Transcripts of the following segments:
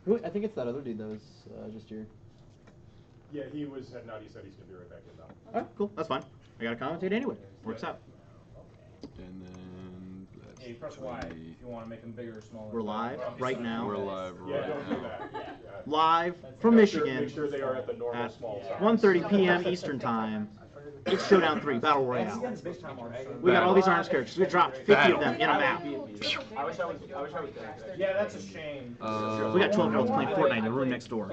I think it's that other dude that was just here. Yeah, he was heading out. He said he's going to be right back in now. Alright, cool. That's fine. I got to commentate anyway. Works out. And then Yeah, you press Y if you want to make them bigger or smaller. We're live right now. We're live Yeah, right don't now. do that. Yeah. Live from Michigan Make sure they are at the normal at small size. 1:30 p.m. Eastern Time. It's Showdown 3 Battle Royale. We got all these arms characters. We dropped 50 of them in a map. I wish I was Yeah, that's a shame. We got 12-year-olds playing Fortnite in the room next door.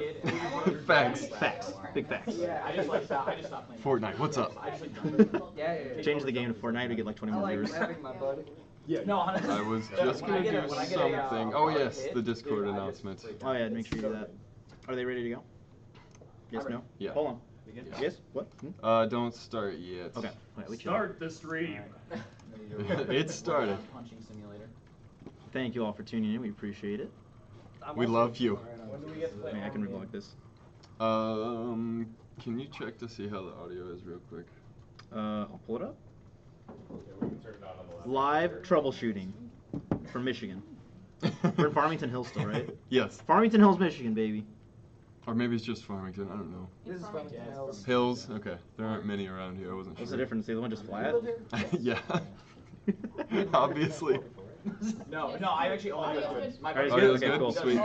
Facts. Facts. Big facts. I just stopped playing. Fortnite, what's up? Change the game to Fortnite, we get like 20 more viewers. Yeah. No, honestly. I was just going to do something. Oh, yes, the Discord announcement. Oh yeah, make sure you do that. Are they ready to go? Yes, no? Yeah. Hold on. Yes? What? Don't start yet. Okay. Wait, Start the stream. It started. Punching simulator. Thank you all for tuning in. We appreciate it. We love you. When do we get to play? I can reblog this. Can you check to see how the audio is real quick? I'll pull it up. Yeah, we can turn it on the left. Live troubleshooting from Michigan. We're in Farmington Hills still, right? Yes. Farmington Hills, Michigan, baby. Or maybe it's just Farmington, I don't know. This is Farmington Hills. Hills? Okay. There aren't many around here, I wasn't sure. What's the difference? Is the one just flat? Yeah. Obviously. No, I actually only do it. My Alright, Oh, good? yeah, that's Okay, good. cool. Sweet.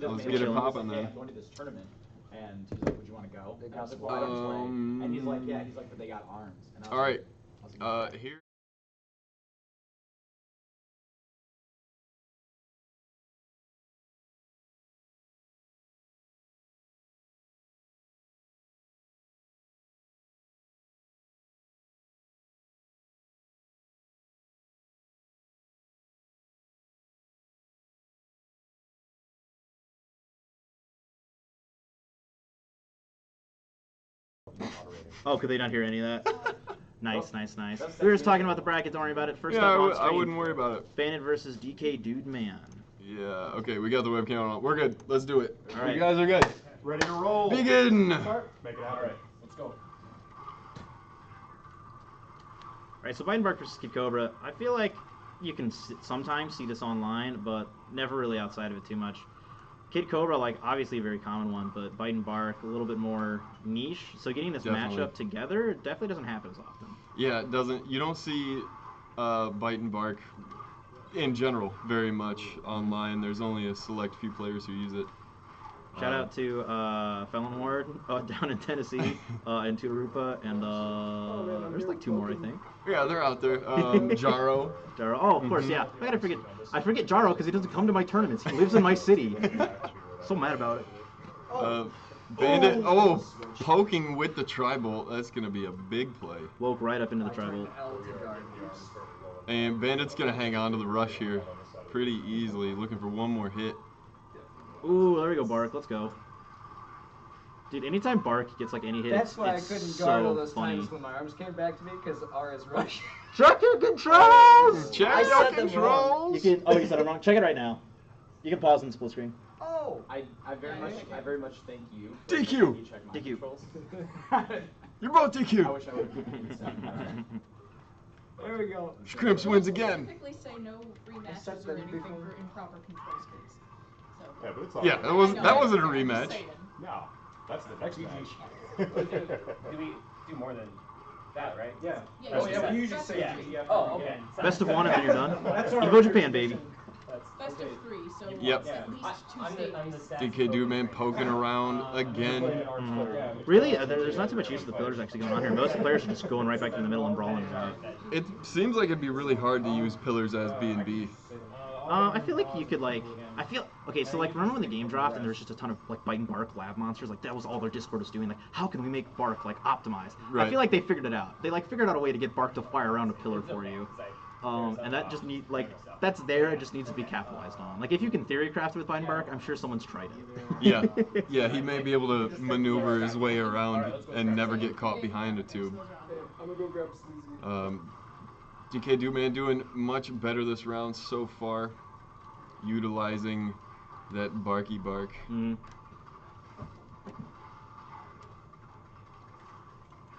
Let's get it poppin' then. I'm going to this tournament, and he's like, "Would you want to go?" And I was like, "Well, I don't play." And he's like, "Yeah." He's like, "But they got arms." And I was Alright. like, Here. Oh, could they not hear any of that? Nice. We were just talking about the bracket, don't worry about it. First Yeah, up on I screen, wouldn't worry about it. Bandit versus DK Dude Man. Yeah, okay, we got the webcam on. We're good. Let's do it. Alright. You guys are good. Ready to roll. Begin! Make it happen. "All right, let's go." Alright, so Biden Bark versus Kid Cobra. I feel like you can sometimes see this online, but never really outside of it too much. Kid Cobra, like, obviously a very common one, but Bite Bark, a little bit more niche. So getting this Definitely. matchup together definitely doesn't happen as often. Yeah, it doesn't. You don't see Bite and Bark in general very much online. There's only a select few players who use it. Shout out to Felon Ward down in Tennessee, and Turupa, and there's like two more, I think. Yeah, they're out there. Jaro. Jaro. Oh, of course, yeah. I forget Jaro because he doesn't come to my tournaments. He lives in my city. So mad about it. Bandit. Poking with the tribal. That's gonna be a big play. Woke right up into the tribal. And Bandit's gonna hang on to the rush here pretty easily, looking for one more hit. Ooh, there we go, Bark. Let's go. Dude, anytime Bark gets like any hit, That's why I it's couldn't so guard all those funny. times when my arms came back to me because RS rush. Check your controls! Check I your said them controls! You can. Oh, you said I'm wrong. Check it right now. You can pause in split screen. Oh. I very much thank you. DQ. You check my DQ. controls. You're both I DQ. wish I would have. There we go. Scrimps wins again. Typically say no rematches or anything for improper control screens. So. Yeah, but it's all Yeah, right. that wasn't a I'm just rematch. saying. No, that's the next match. Do we do more than that, right? Yeah, Oh, yeah, we you usually say Yeah. GGF. Oh, okay. Best of one, and then you're done. That's You our go Japan, baby. Best of three, so Yep. at least two stages. DK Dudeman poking around again. Really? There's not too much use of the pillars actually going on here. Most of the players are just going right back in the middle and brawling. It seems like it'd be really hard to use pillars as B&B. I feel like you could okay, so like remember when the game dropped and there was just a ton of like Bite and Bark lab monsters, like that was all their Discord was doing, like how can we make Bark like optimized? Right. I feel like they figured it out. They like figured out a way to get Bark to fly around a pillar for you. And that just that's there, it just needs to be capitalized on. Like if you can theory craft with Bite and Bark, I'm sure someone's tried it. Yeah, he may be able to maneuver his way around and never get caught behind a tube. I'm gonna go grab Sleazy. DK Dudeman doing much better this round so far, utilizing that Barky Bark. Mm.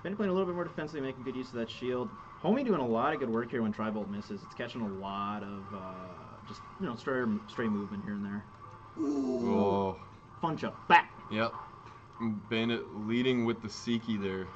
Been playing a little bit more defensively, making good use of that shield. Homie doing a lot of good work here when Tri-Bolt misses. It's catching a lot of just stray movement here and there. Oh, Funcha. Back. Yep. Bandit leading with the Seiki there.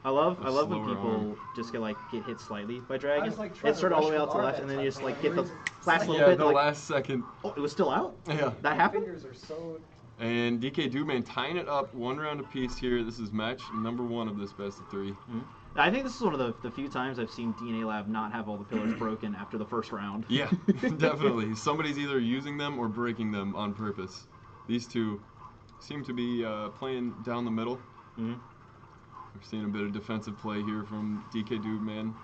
I love A when slower people arm. just get hit slightly by Dragon. I was, like, trying It started to all the way rush out to the with left, R and then that you just time. get the last little Yeah, bit. the like, last second. oh, it was still out. Yeah. That happened. Fingers are so. And DK Dudeman tying it up 1 round apiece here. This is match number 1 of this best of 3. Mhm. I think this is one of the few times I've seen DNA Lab not have all the pillars broken after the first round. Yeah, definitely. Somebody's either using them or breaking them on purpose. These two seem to be playing down the middle. Mm-hmm. We're seeing a bit of defensive play here from DK Dudeman.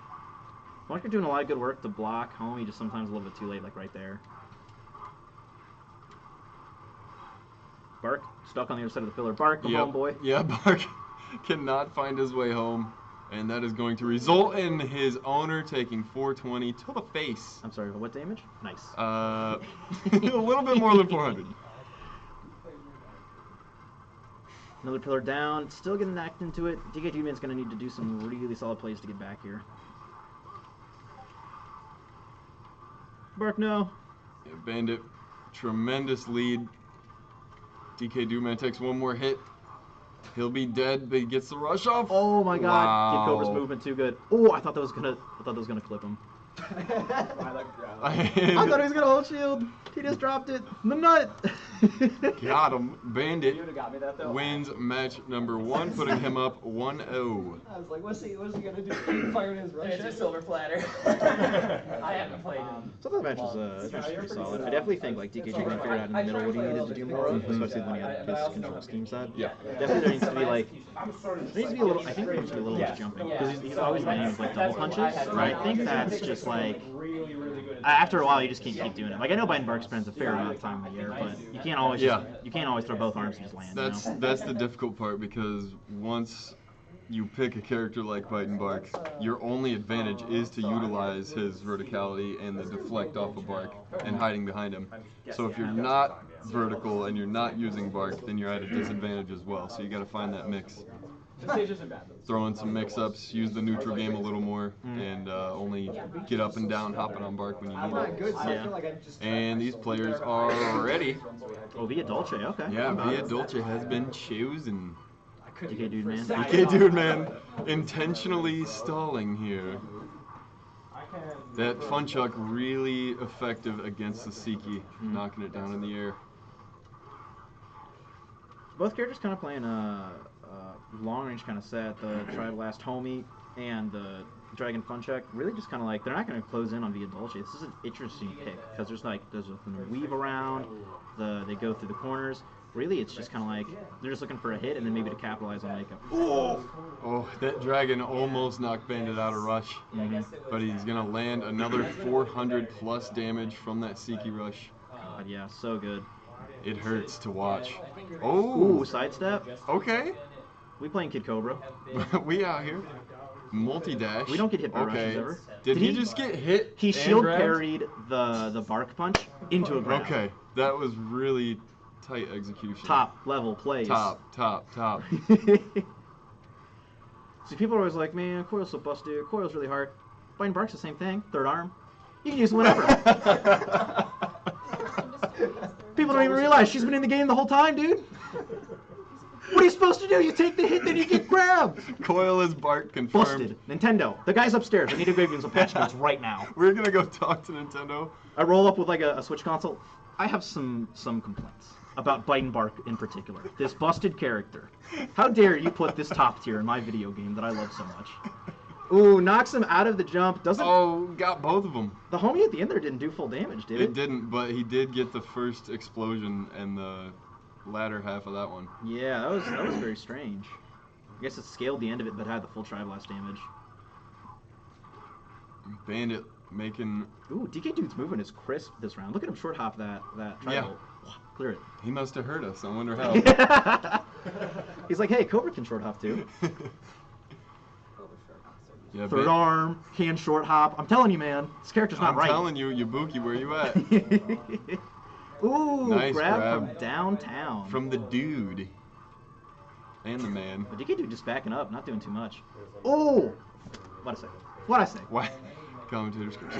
Funcher doing a lot of good work to block. Homie just sometimes a little bit too late, like right there. Bark stuck on the other side of the pillar. Bark, come home, boy. Yeah, Bark cannot find his way home. And that is going to result in his owner taking 420 to the face. I'm sorry, what damage? Nice. A little bit more than 400. Another pillar down. Still getting knocked into it. DK Dudeman's going to need to do some really solid plays to get back here. Bark, no. Yeah, Bandit, tremendous lead. DK Dudeman takes 1 more hit. He'll be dead, but he gets the rush off. Oh my God! Wow. Kid Cobra's movement too good. Oh, I thought that was gonna clip him. I thought he was gonna hold shield. He just dropped it. The nut. Got him. Bandit You would have got me that though. wins match number 1, putting him up 1-0. I was like, what's he gonna do? Keep firing his rush. It's a silver platter. I haven't played him. So that match was pretty solid. I definitely think like DK Dudeman figured out in the middle what he needed to do more of, especially when he had his control scheme set. Yeah. Definitely there needs to be like there needs to be a little. I think there needs to be a little less jumping because he's always landing with like double punches. Right? I think that's just like after a while you just can't keep doing it. Like I know Biden Bark spends a fair amount of time in the air, but you can't always you can't always throw both arms and just land. That's the difficult part because once you pick a character like Bite and Bark, your only advantage is to utilize his verticality and the deflect off of Bark and hiding behind him. So if you're not vertical and you're not using Bark, then you're at a disadvantage as well. So you got to find that mix. Throw in some mix-ups, use the neutral game a little more, and only get up and down hopping on Bark when you need Not good, so I Yeah. feel like I'm just. And these players are ready. Oh, Via Dolce. Okay. Yeah, Via Dolce has been chosen. DK Dudeman. DK Dudeman intentionally stalling here. That Funchuck really effective against the Seiki, knocking it down in the air. Both characters kind of playing a long range kind of set. The Tri-Blast Homie and the Dragon Funchuck really just kind of like they're not going to close in on Via Dolce. This is an interesting pick because there's a weave around. They go through the corners. Really, it's just kind of like they're just looking for a hit and then maybe to capitalize on makeup. Oh, that Dragon almost knocked Bandit out of rush, but he's gonna land another 400 plus damage from that Seiki rush. God, yeah, so good. It hurts to watch. Ooh, Oh, sidestep. okay. We playing Kid Cobra. We out here. Multi-dash. We don't get hit by rushes Okay. ever. Did he just get hit? He and shield grabbed? parried the bark punch into a grab. Okay, that was really tight execution. Top level plays. Top. See, people are always like, man, Coil's so busted. Coil's really hard. Bite and Bark's the same thing. Third arm. You can use it whenever. People don't even realize she's been in the game the whole time, dude. What are you supposed to do? You take the hit, then you get grabbed. Coil is Bark confirmed. Busted. Nintendo. The guy's upstairs. I need to go give him some patch notes right now. We're gonna go talk to Nintendo. I roll up with like a Switch console. I have some complaints about Bite and Bark in particular. This busted character. How dare you put this top tier in my video game that I love so much? Ooh, knocks him out of the jump. Doesn't Oh, got both of them. the homie at the end there didn't do full damage, did it? It didn't, but he did get the first explosion and the latter half of that one. Yeah, that was very strange. I guess it scaled the end of it, but had the full Tri-Blast damage. Bandit making. Ooh, DK Dude's movement is crisp this round. Look at him short hop that Tri-Bolt. Clear it. He must have hurt us. I wonder how. He's like, hey, Cobra can short hop too. Yeah, Third arm, can short hop. I'm telling you, man, this character's not I'm right. telling you, Yabuki, where you at? Ooh, Nice grab grab. from downtown. From the dude. And the man. But DK Dude just backing up, not doing too much. Oh! What'd I say? What? Commentator's curse.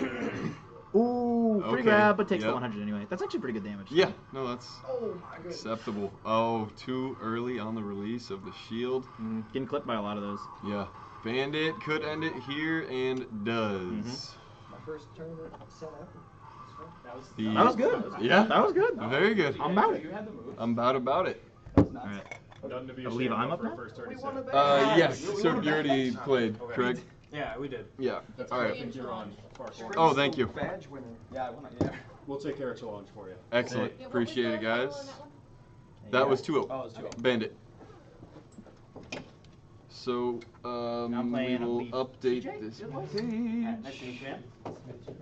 Ooh, free Okay, grab, but takes the yep. 100 anyway. That's actually pretty good damage. Yeah, no, that's Oh my goodness. acceptable. Oh, too early on the release of the shield. Getting clipped by a lot of those. Yeah. Bandit could end it here and does. My first tournament set up. That was good. Yeah. That was good. Very good. I'm about it. You had the move. I'm about it. That's nuts. Alright. Nothing to be I believe ashamed I'm of up for a now? first turn We set. won a bet. Yes, sir, you already played, Okay. correct? Yeah, we did. Yeah. That's All I right. think you're on far corner. Oh, thank you. Badge winner. Yeah, I want to. Yeah. We'll take care of challenge for you. Excellent. Yeah, what was Appreciate the it, final guys. on that one? That was 2-0. Oh, it's 2-0. Bandit. So, I'm we playing will Elite. update TJ? this It was? page. Nice to meet you, man.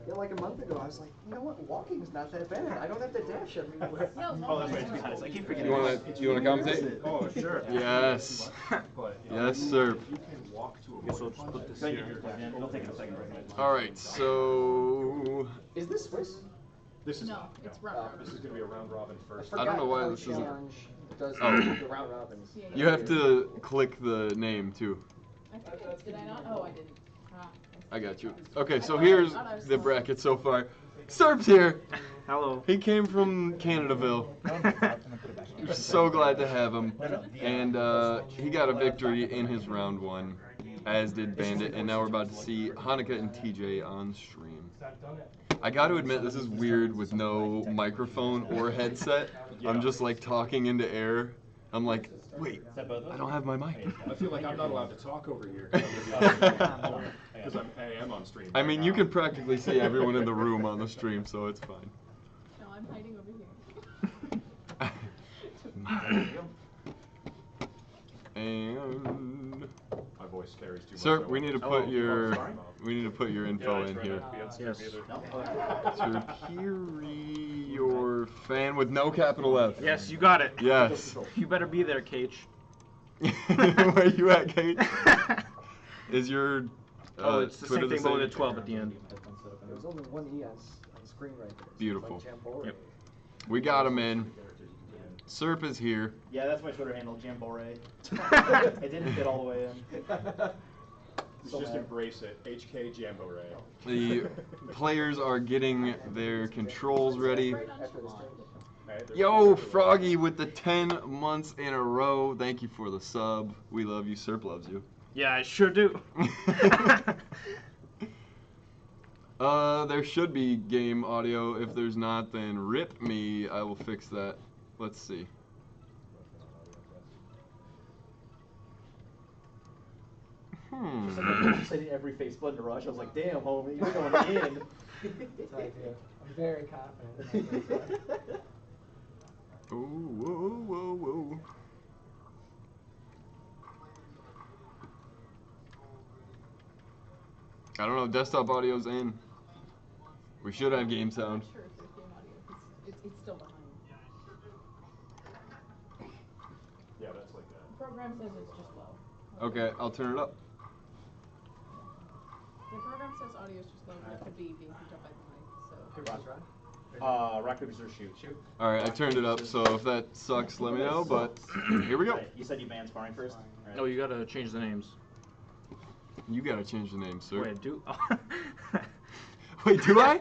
Yeah, like a month ago, I was like, you know what? Walking is not that bad. I don't have to dash everywhere. No, Oh, that's right. It's behind us. I keep forgetting. You wanna commentate? Oh, sure. Yes. But, Yes, sir. If you can walk to a Guess we'll point just put this punch, here. It'll take a second. All right. So, Is this Swiss? This is No, not. it's No. round. This is going to be a round robin first. I don't know why Forgot this how isn't- Challenge does Oh. the round robins. Yeah, you have to click the name too. I think I did I not? Oh, I didn't. Ah, I got you. Okay, so here's the bracket so far. Serp's here. Hello. He came from Canadaville. So glad to have him. And he got a victory in his round 1, as did Bandit. And now we're about to see Hanukkah and TJ on stream. I got to admit, this is weird with no microphone or headset. I'm just like talking into air. I'm like, wait, I don't have my mic. I feel like I'm not allowed to talk over here because I am on stream. I mean, you can practically see everyone in the room on the stream, so it's fine. no, I'm hiding over here. And My voice carries too much. sir, I we want need to to- put your info in here. Yes. Your fan with no capital F. Yes, you got it. Yes. You better be there, Cage. Where you at, Kate? Is your Oh, it's the Twitter same thing, but with a 12 at the end. There's only one E on the screen right there. So Beautiful. It's like Jamboree. Yep. We got him in. Serp is here. Yeah, that's my Twitter handle, Jamboree. It didn't fit all the way in. Just embrace it. HK Jamboree. The players are getting their controls ready. Right on After this Shalon. turn. Yo, Froggy with the 10 months in a row. Thank you for the sub. We love you. Serp loves you. Yeah, I sure do. There should be game audio. If there's not, then rip me. I will fix that. Let's see. Just said every face blood to rush. I was like, damn, homie, you're going in. I'm very confident. Oh, whoa, whoa, whoa. I don't know, desktop audio's in. We should have game sound. I'm not sure if there's game audio, 'cause it's still behind. Yeah, that's like that. The program says it's just low. Okay, I'll turn it up. The program says audio is just low, but it could be being picked up by the mic, so. Rock, paper, scissors, shoot. Alright, I turned it up, so if that sucks, let me know, but here we go. Right, you said you banned sparring first? Right. No, you gotta change the names. You gotta change the name, sir. Wait, do. Wait, do I?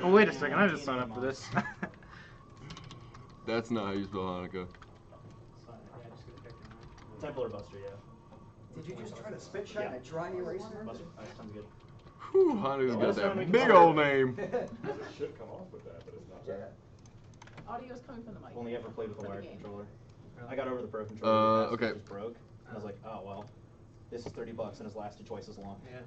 Oh, wait a second, I just signed up for this. That's not how you spell Hanukkah. Templar Buster, yeah. Did you just try to spit shine a dry eraser? Buster, that sounds good. Whew, Hanukkah's got that big old name. Should come off with that, but it's not. Yeah. Audio's coming from the mic. Only ever played with a For the wired game. controller. I got over the pro controller. Okay. It was broke. And I was like, oh, well, this is $30 and it's lasted twice as long. Yeah.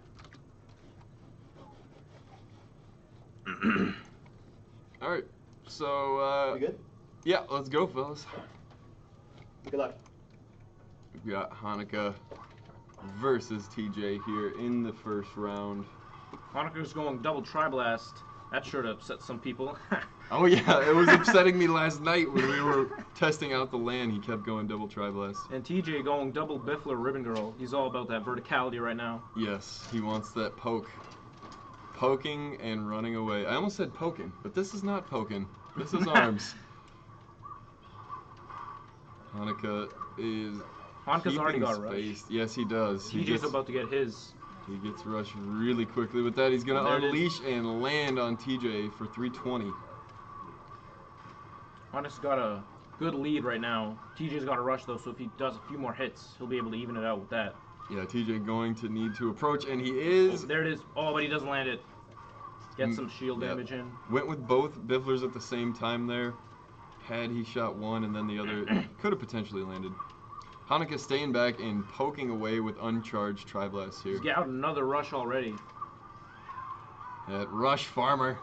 Alright, so, We good? yeah, let's go, fellas. Good luck. We've got Hanukkah versus TJ here in the first round. Hanukkah's going double tri-blast. That sure to upset some people. Oh yeah, it was upsetting me last night when we were testing out the LAN. He kept going double tri-blast. And TJ going double Biffler Ribbon Girl. He's all about that verticality right now. Yes, he wants that poke. Poking and running away. I almost said poking, but this is not poking. This is arms. Hanukkah is Hanukkah's already keeping got a rush. space. Yes, he does. He TJ's gets- about to get his. He gets rushed really quickly with that. He's going to unleash and land on TJ for 320. Honest's got a good lead right now. TJ's got a rush though, so if he does a few more hits, he'll be able to even it out with that. Yeah, TJ going to need to approach, and he is. Oh, there it is. Oh, but he doesn't land it. Get some shield damage in. Went with both Bifflers at the same time there. Had he shot one and then the other, could have potentially landed. Hanukkah staying back and poking away with uncharged Tri-Blasts here. He's got another rush already. That rush farmer.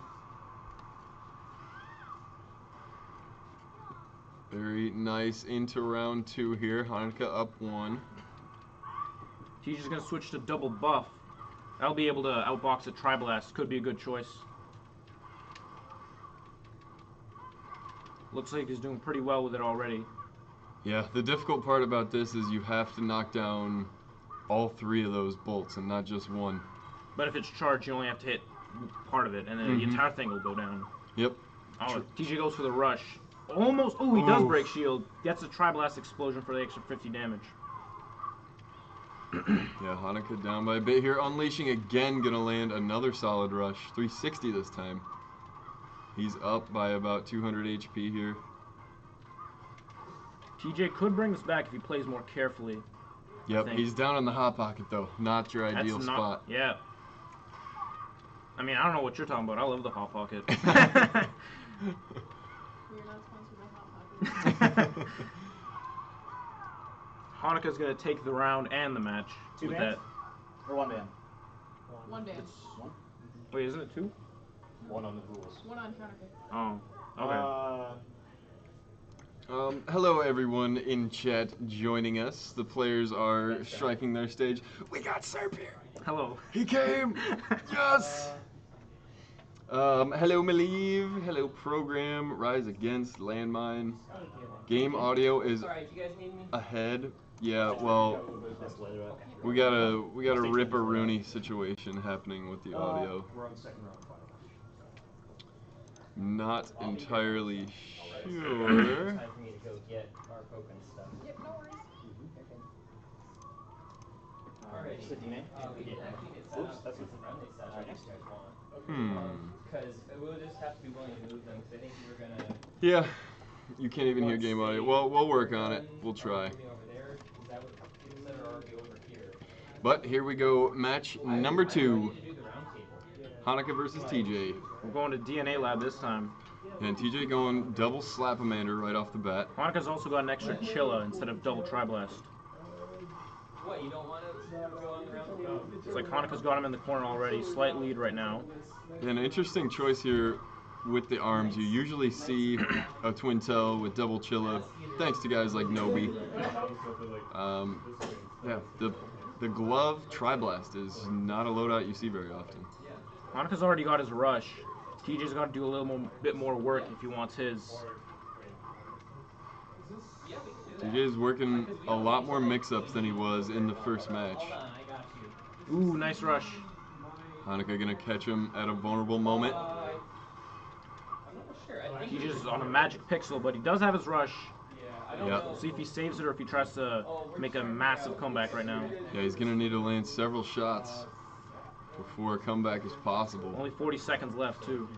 Very nice into round 2 here. Hanukkah up 1. TJ's going to switch to double buff. I'll be able to outbox a Tri-Blast. Could be a good choice. Looks like he's doing pretty well with it already. Yeah, the difficult part about this is you have to knock down all 3 of those bolts and not just one. But if it's charged, you only have to hit part of it, and then the entire thing will go down. Yep. Oh, TJ goes for the rush. Almost. Oh, he does break shield. Gets a Tri-Blast explosion for the extra 50 damage. Yeah, Hanukkah down by a bit here. Unleashing again, gonna land another solid rush. 360 this time. He's up by about 200 HP here. TJ could bring this back if he plays more carefully. Yep, he's down in the hot pocket though. Not your ideal spot. Yeah. I mean, I don't know what you're talking about. I love the hot pocket. We're not sponsored by Hot Pocket. Hanukkah's gonna take the round and the match. Two with bands? that. Or one band? One band. One? Wait, isn't it 2? One on the rules. One on Hanukkah. Oh. Okay. Hello everyone in chat joining us. The players are striking their stage. We got Serp here. Hello. He came. Yes. Hello Malieve. Hello Program. Rise Against Landmine. Game audio is ahead. Yeah, well, we got a Ripper-Rooney situation happening with the audio. We're on second round final. Not entirely sure. Time for me to go get our poke and stuff. Yep, no worries. Alright. Just the D-name? Oops, that's a friendly set. If you guys want. Hmm. Because we'll just have to be willing to move them. Because I think we were gonna. Yeah, you can't even hear game audio. Well, we'll work on it. We'll try. But here we go, match number 2. Hanukkah versus TJ. We're going to DNA lab this time. And TJ going double Slap-O-Mander right off the bat. Hanukkah's also got an extra Chilla instead of double Tri-Blast. What, you don't want to go on the round table? It's like Hanukkah's got him in the corner already. Slight lead right now. An interesting choice here with the arms. You usually see a twin tail with double Chilla, thanks to guys like Nobi. Yeah, the glove Tri-Blast is not a loadout you see very often. Hanukkah's already got his rush. TJ's got to do a little bit more work if he wants his. TJ is working a lot more mix-ups than he was in the first match. Ooh, nice rush. Hanukkah gonna catch him at a vulnerable moment. TJ's on a magic pixel, but he does have his rush. Yeah. We'll see if he saves it or if he tries to make a massive comeback right now. Yeah, he's gonna need to land several shots before a comeback is possible. Only 40 seconds left, too.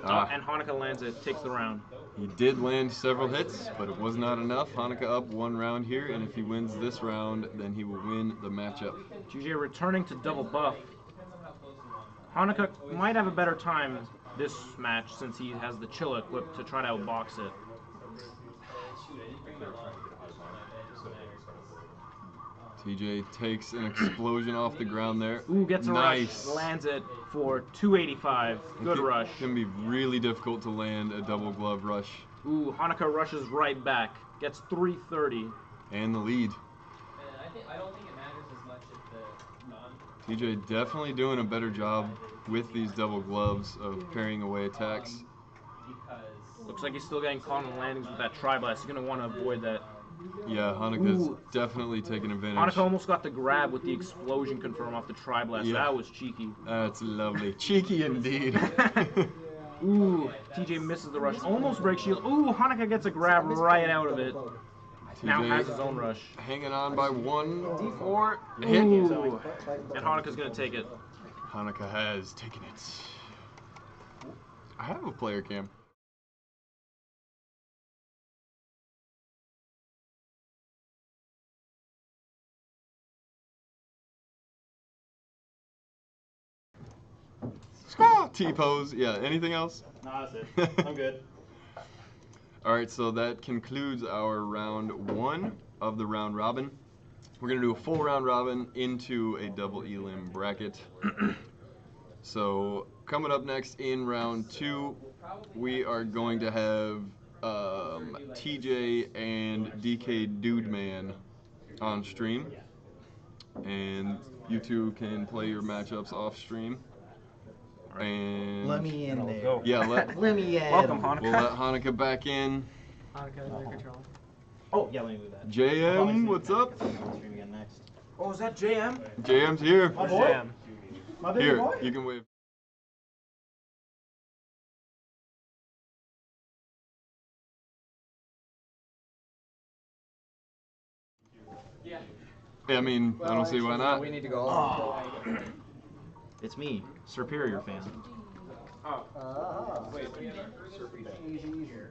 And Hanukkah lands it, takes the round. He did land several hits, but it was not enough. Hanukkah up 1 round here, and if he wins this round, then he will win the matchup. TJ returning to double buff. Hanukkah might have a better time this match since he has the Chilla equipped to try to outbox it. TJ takes an explosion off the ground there. Ooh, gets a nice. rush, lands it for 285. Good rush. Can be really difficult to land a double glove rush. Ooh, Hanukkah rushes right back. Gets 330. And the lead. I don't think it matters as much if the non. TJ definitely doing a better job with these double gloves of parrying away attacks. Looks like he's still getting caught on landings with that Tri-Blast. He's going to want to avoid that. Yeah, Hanukkah's definitely taking advantage. Hanukkah almost got the grab with the explosion confirm off the Tri-Blast. Yeah. That was cheeky. That's lovely. Cheeky indeed. Ooh, TJ misses the rush. Almost breaks shield. Ooh, Hanukkah gets a grab right out of it. Now has his own rush. Hanging on by 1 for hit. Ooh. And Hanukkah's gonna take it. Hanukkah has taken it. I have a player cam. T-pose. Yeah, anything else? No, that's it. I'm good. Alright, so that concludes our round 1 of the round robin. We're going to do a full round robin into a double elim bracket. So, coming up next in round 2, we are going to have TJ and DK Dude Man on stream. And you two can play your matchups off stream. And Let me in there. yeah, let me in. Welcome, Hanukkah. we'll let Hanukkah back in. Hanukkah, under control. Oh, yeah, let me move that. JM, what's up? On stream again next. Oh, is that JM? JM's here. My boy? JM. My baby Here, boy? you can wave. Yeah, I mean, I don't see why not. We need to go all It's me, Superior fan. Wait, easy here.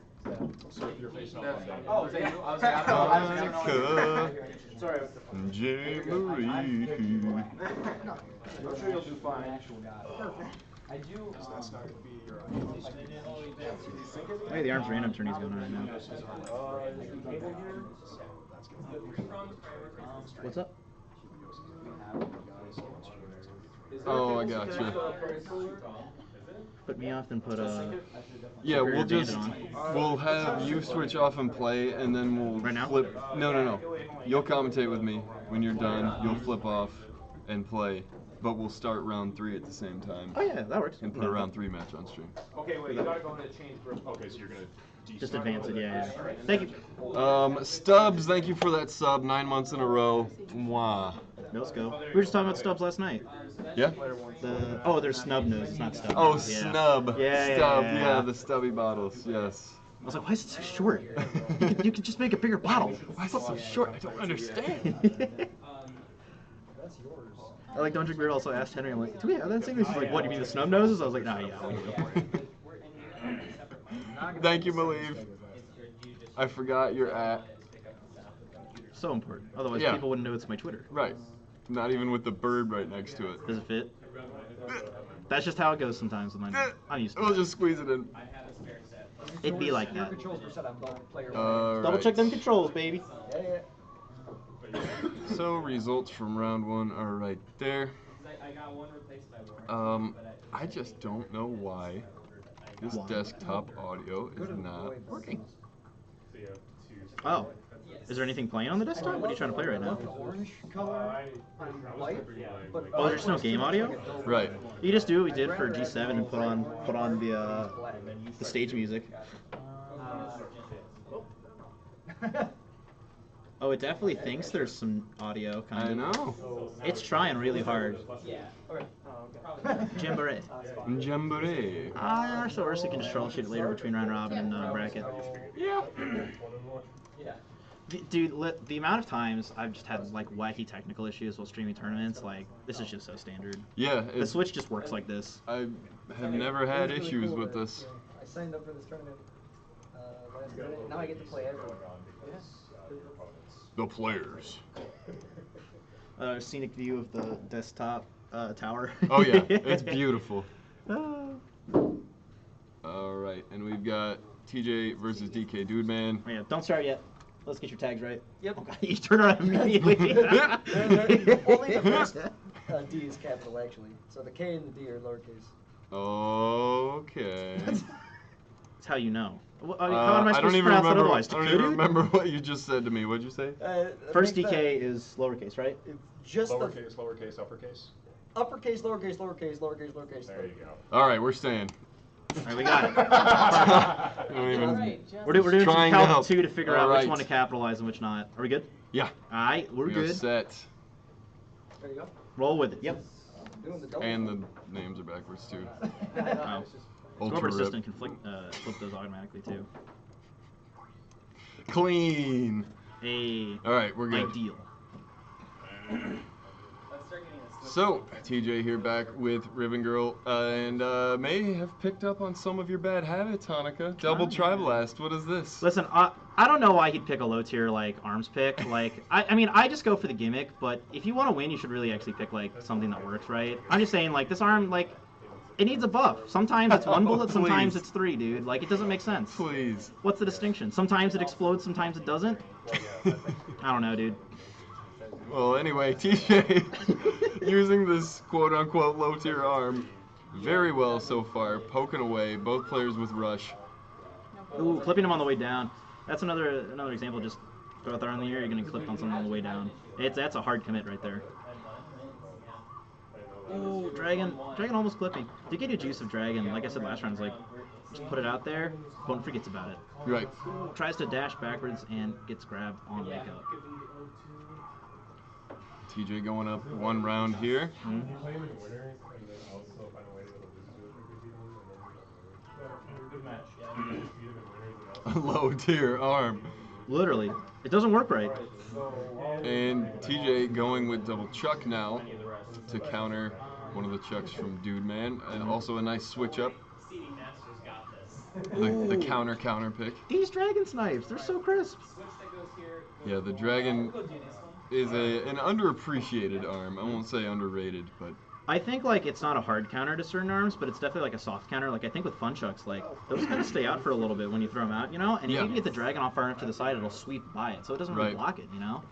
surf your face on Monday. Oh, was that you? I was like, I don't know. Hanukkah, Sorry. Jamboree. I'm sure you'll do fine. I do. That's not going to be your ideal. Hey, the arms random tourney's going on right now. What's up? Oh, I got you. Put me off, then put Yeah, we'll Superior just Bandit we'll have you switch off and play, and then we'll Right now? flip. No. You'll commentate with me when you're done. You'll flip off and play, but we'll start round 3 at the same time. Oh yeah, that works. And put a round 3 match on stream. Okay, wait, you gotta go into change group. Okay, so you're going to Just advance it, yeah. Thank you. Stubbs, thank you for that sub. 9 months in a row. Mwah. Let's go. We were just talking about Stubbs last night. Yeah. There's snub nose. It's not stub. Oh, nose, yeah. snub. Yeah, Stub. yeah. Yeah, the stubby bottles. Yes. I was like, why is it so short? You could just make a bigger bottle. Why is it so short? I don't understand. That's yours. I like Don't Drink Beer also asked Henry, I'm like, do we have that thing? He's like, what, do you mean the snub noses? I was like, nah, yeah, we do. Thank you, Malieve. I forgot you're at. So important. Otherwise, Yeah. people wouldn't know it's my Twitter. Right. Not even with the bird right next to it. Does it fit? That's just how it goes sometimes with mine. I'm used to We'll it. just squeeze it in. It'd be like Your that. controls were set on both player Double check them controls, baby. Yeah. So results from round 1 are right there. I just don't know why this desktop audio is not working. Oh. Is there anything playing on the desktop? What are you trying to play right now? Orange color on white. But Oh, there's no game audio? Right. You just do what we did for G7 and put on the stage music. Oh, it definitely thinks there's some audio, kind of. I know. It's trying really hard. Jamboree. Jamboree. So Ursa can just troubleshoot later between round robin and bracket. Yeah. Dude, the amount of times I've just had like wacky technical issues while streaming tournaments, like this is just so standard. Yeah. The Switch just works like this. I have never had issues with this. I signed up for this tournament last minute. Now I get to play everyone. The players. Scenic view of the desktop tower. Oh yeah, it's beautiful. All right, and we've got TJ versus DK Dude Man. Oh, yeah, don't start yet. Let's get your tags right. Yep. Oh, God, you turn around immediately. Only the first D is capital, actually. So the K and the D are lowercase. Okay. That's how you know. How am I I supposed don't to even pronounce that remember. otherwise? I don't even remember what you just said to me. What'd you say? First DK is lowercase, right? It's just Lowercase, lowercase, uppercase. uppercase, lowercase, lowercase, lowercase, lowercase. There you go. All right, we're staying. All right, we got it. I don't even. We're doing some Trying to Calc help. 2 to figure All out right. which one to capitalize and which not. Are we good? Yeah. All right, we're We are good. set. There you go. Roll with it. Yep. Doing the double. And the names are backwards too. Oh. Ultra Scoreboard rip. Assistant can flip those automatically too. Clean. All right, we're good. Ideal. So, TJ here back with Ribbon Girl, and may have picked up on some of your bad habits, Hanukkah. Double Tri-Blast, what is this? Listen, I don't know why he'd pick a low tier like arms pick. Like, I mean, I just go for the gimmick, but if you want to win, you should really actually pick like something that works, right? I'm just saying, like, this arm, like, it needs a buff. Sometimes it's one bullet, sometimes it's 3, dude. Like, it doesn't make sense. Please. What's the distinction? Sometimes it explodes, sometimes it doesn't. I don't know, dude. Well, anyway, TJ using this quote-unquote low-tier arm very well so far, poking away, both players with rush. Ooh, clipping him on the way down. That's another example. Just throw it there in the air, you're getting clipped on something on the way down. That's a hard commit right there. Ooh, Dragon almost clipping. Did get a juice of Dragon. Like I said last round, it's like, just put it out there, opponent forgets about it. Right. Ooh, tries to dash backwards and gets grabbed on wake up. TJ going up 1 round here. A low tier arm. Literally. It doesn't work right. And TJ going with double chuck now to counter one of the chucks from Dude Man. And also a nice switch up. The counter pick. These Dragon snipes, they're so crisp. Yeah, the Dragon is an underappreciated arm. I won't say underrated, but I think like it's not a hard counter to certain arms, but it's definitely like a soft counter. Like I think with fun chucks, like those kind of stay out for a little bit when you throw them out, you know. And if you can get the Dragon off far enough to the side, it'll sweep by it, so it doesn't really block it, you know.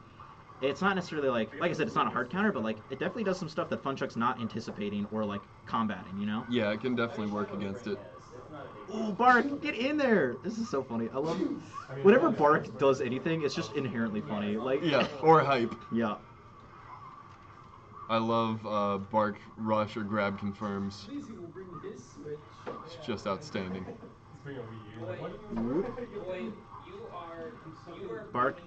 It's not necessarily like I said, it's not a hard counter, but like it definitely does some stuff that fun chuck's not anticipating or like combating, you know. Yeah, it can definitely work against it. Ooh, Bark, get in there! This is so funny. I love whenever Bark does anything, it's just inherently funny. Like or hype. Yeah. I love Bark rush or grab confirms. It's just outstanding. Bark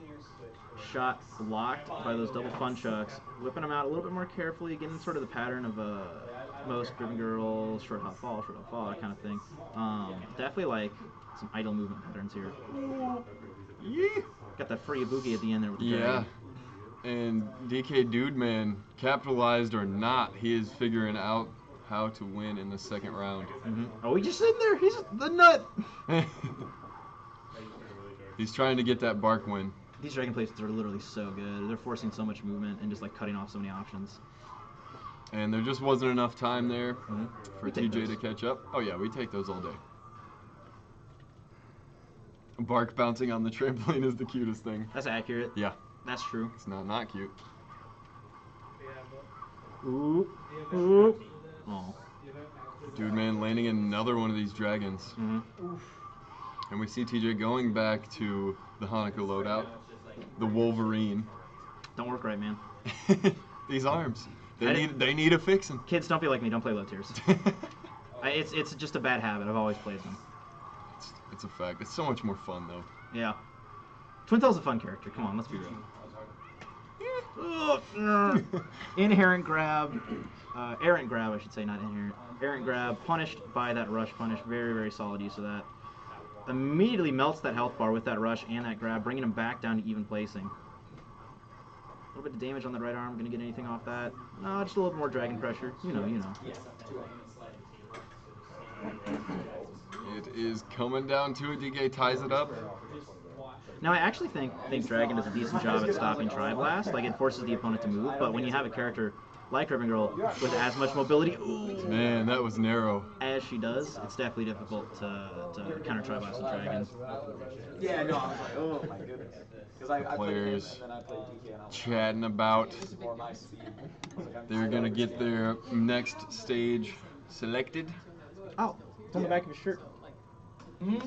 shot blocked by those double fun chucks, whipping them out a little bit more carefully, getting sort of the pattern of most Ribbon Girl, short hop fall, that kind of thing. Definitely like some idle movement patterns here. Yeah. Got that free boogie at the end there with the Dragon. And DK Dude Man, capitalized or not, he is figuring out how to win in the second round. Oh, he's just sitting there. He's the nut. He's trying to get that Bark win. These Dragon places are literally so good. They're forcing so much movement and just like cutting off so many options. And there just wasn't enough time there for TJ those to catch up. Oh yeah, we take those all day. Bark bouncing on the trampoline is the cutest thing. That's accurate. Yeah. That's true. It's not cute. Ooh. Ooh. Oh. Dude Man landing another one of these dragons. And we see TJ going back to the Hanukkah loadout. The Wolverine. Don't work right, man. These arms. They need a fixing. Kids, don't be like me. Don't play low tiers. It's just a bad habit. I've always played them. It's a fact. It's so much more fun, though. Yeah. Twintail's a fun character. Come on, let's be real. Inherent grab. Errant grab, I should say, not inherent. Errant grab. Punished by that rush punish. Very, very solid use of that. Immediately melts that health bar with that rush and that grab, bringing him back down to even placing. A little bit of damage on the right arm. Gonna get anything off that? No, just a little bit more Dragon pressure. You know. It is coming down to it. DK ties it up. Now, I actually think Dragon does a decent job at stopping Tri-Blast. Like, it forces the opponent to move, but when you have a character like Ribbon Girl with as much mobility, man, that was narrow, as she does, it's definitely difficult to counter Tri-Blast with Dragon. Yeah, no, I was like, oh my goodness. Because I played him and then I played DK and I was chatting about more my speed. they're going to get their next stage selected. Oh, it's on the back of his shirt. On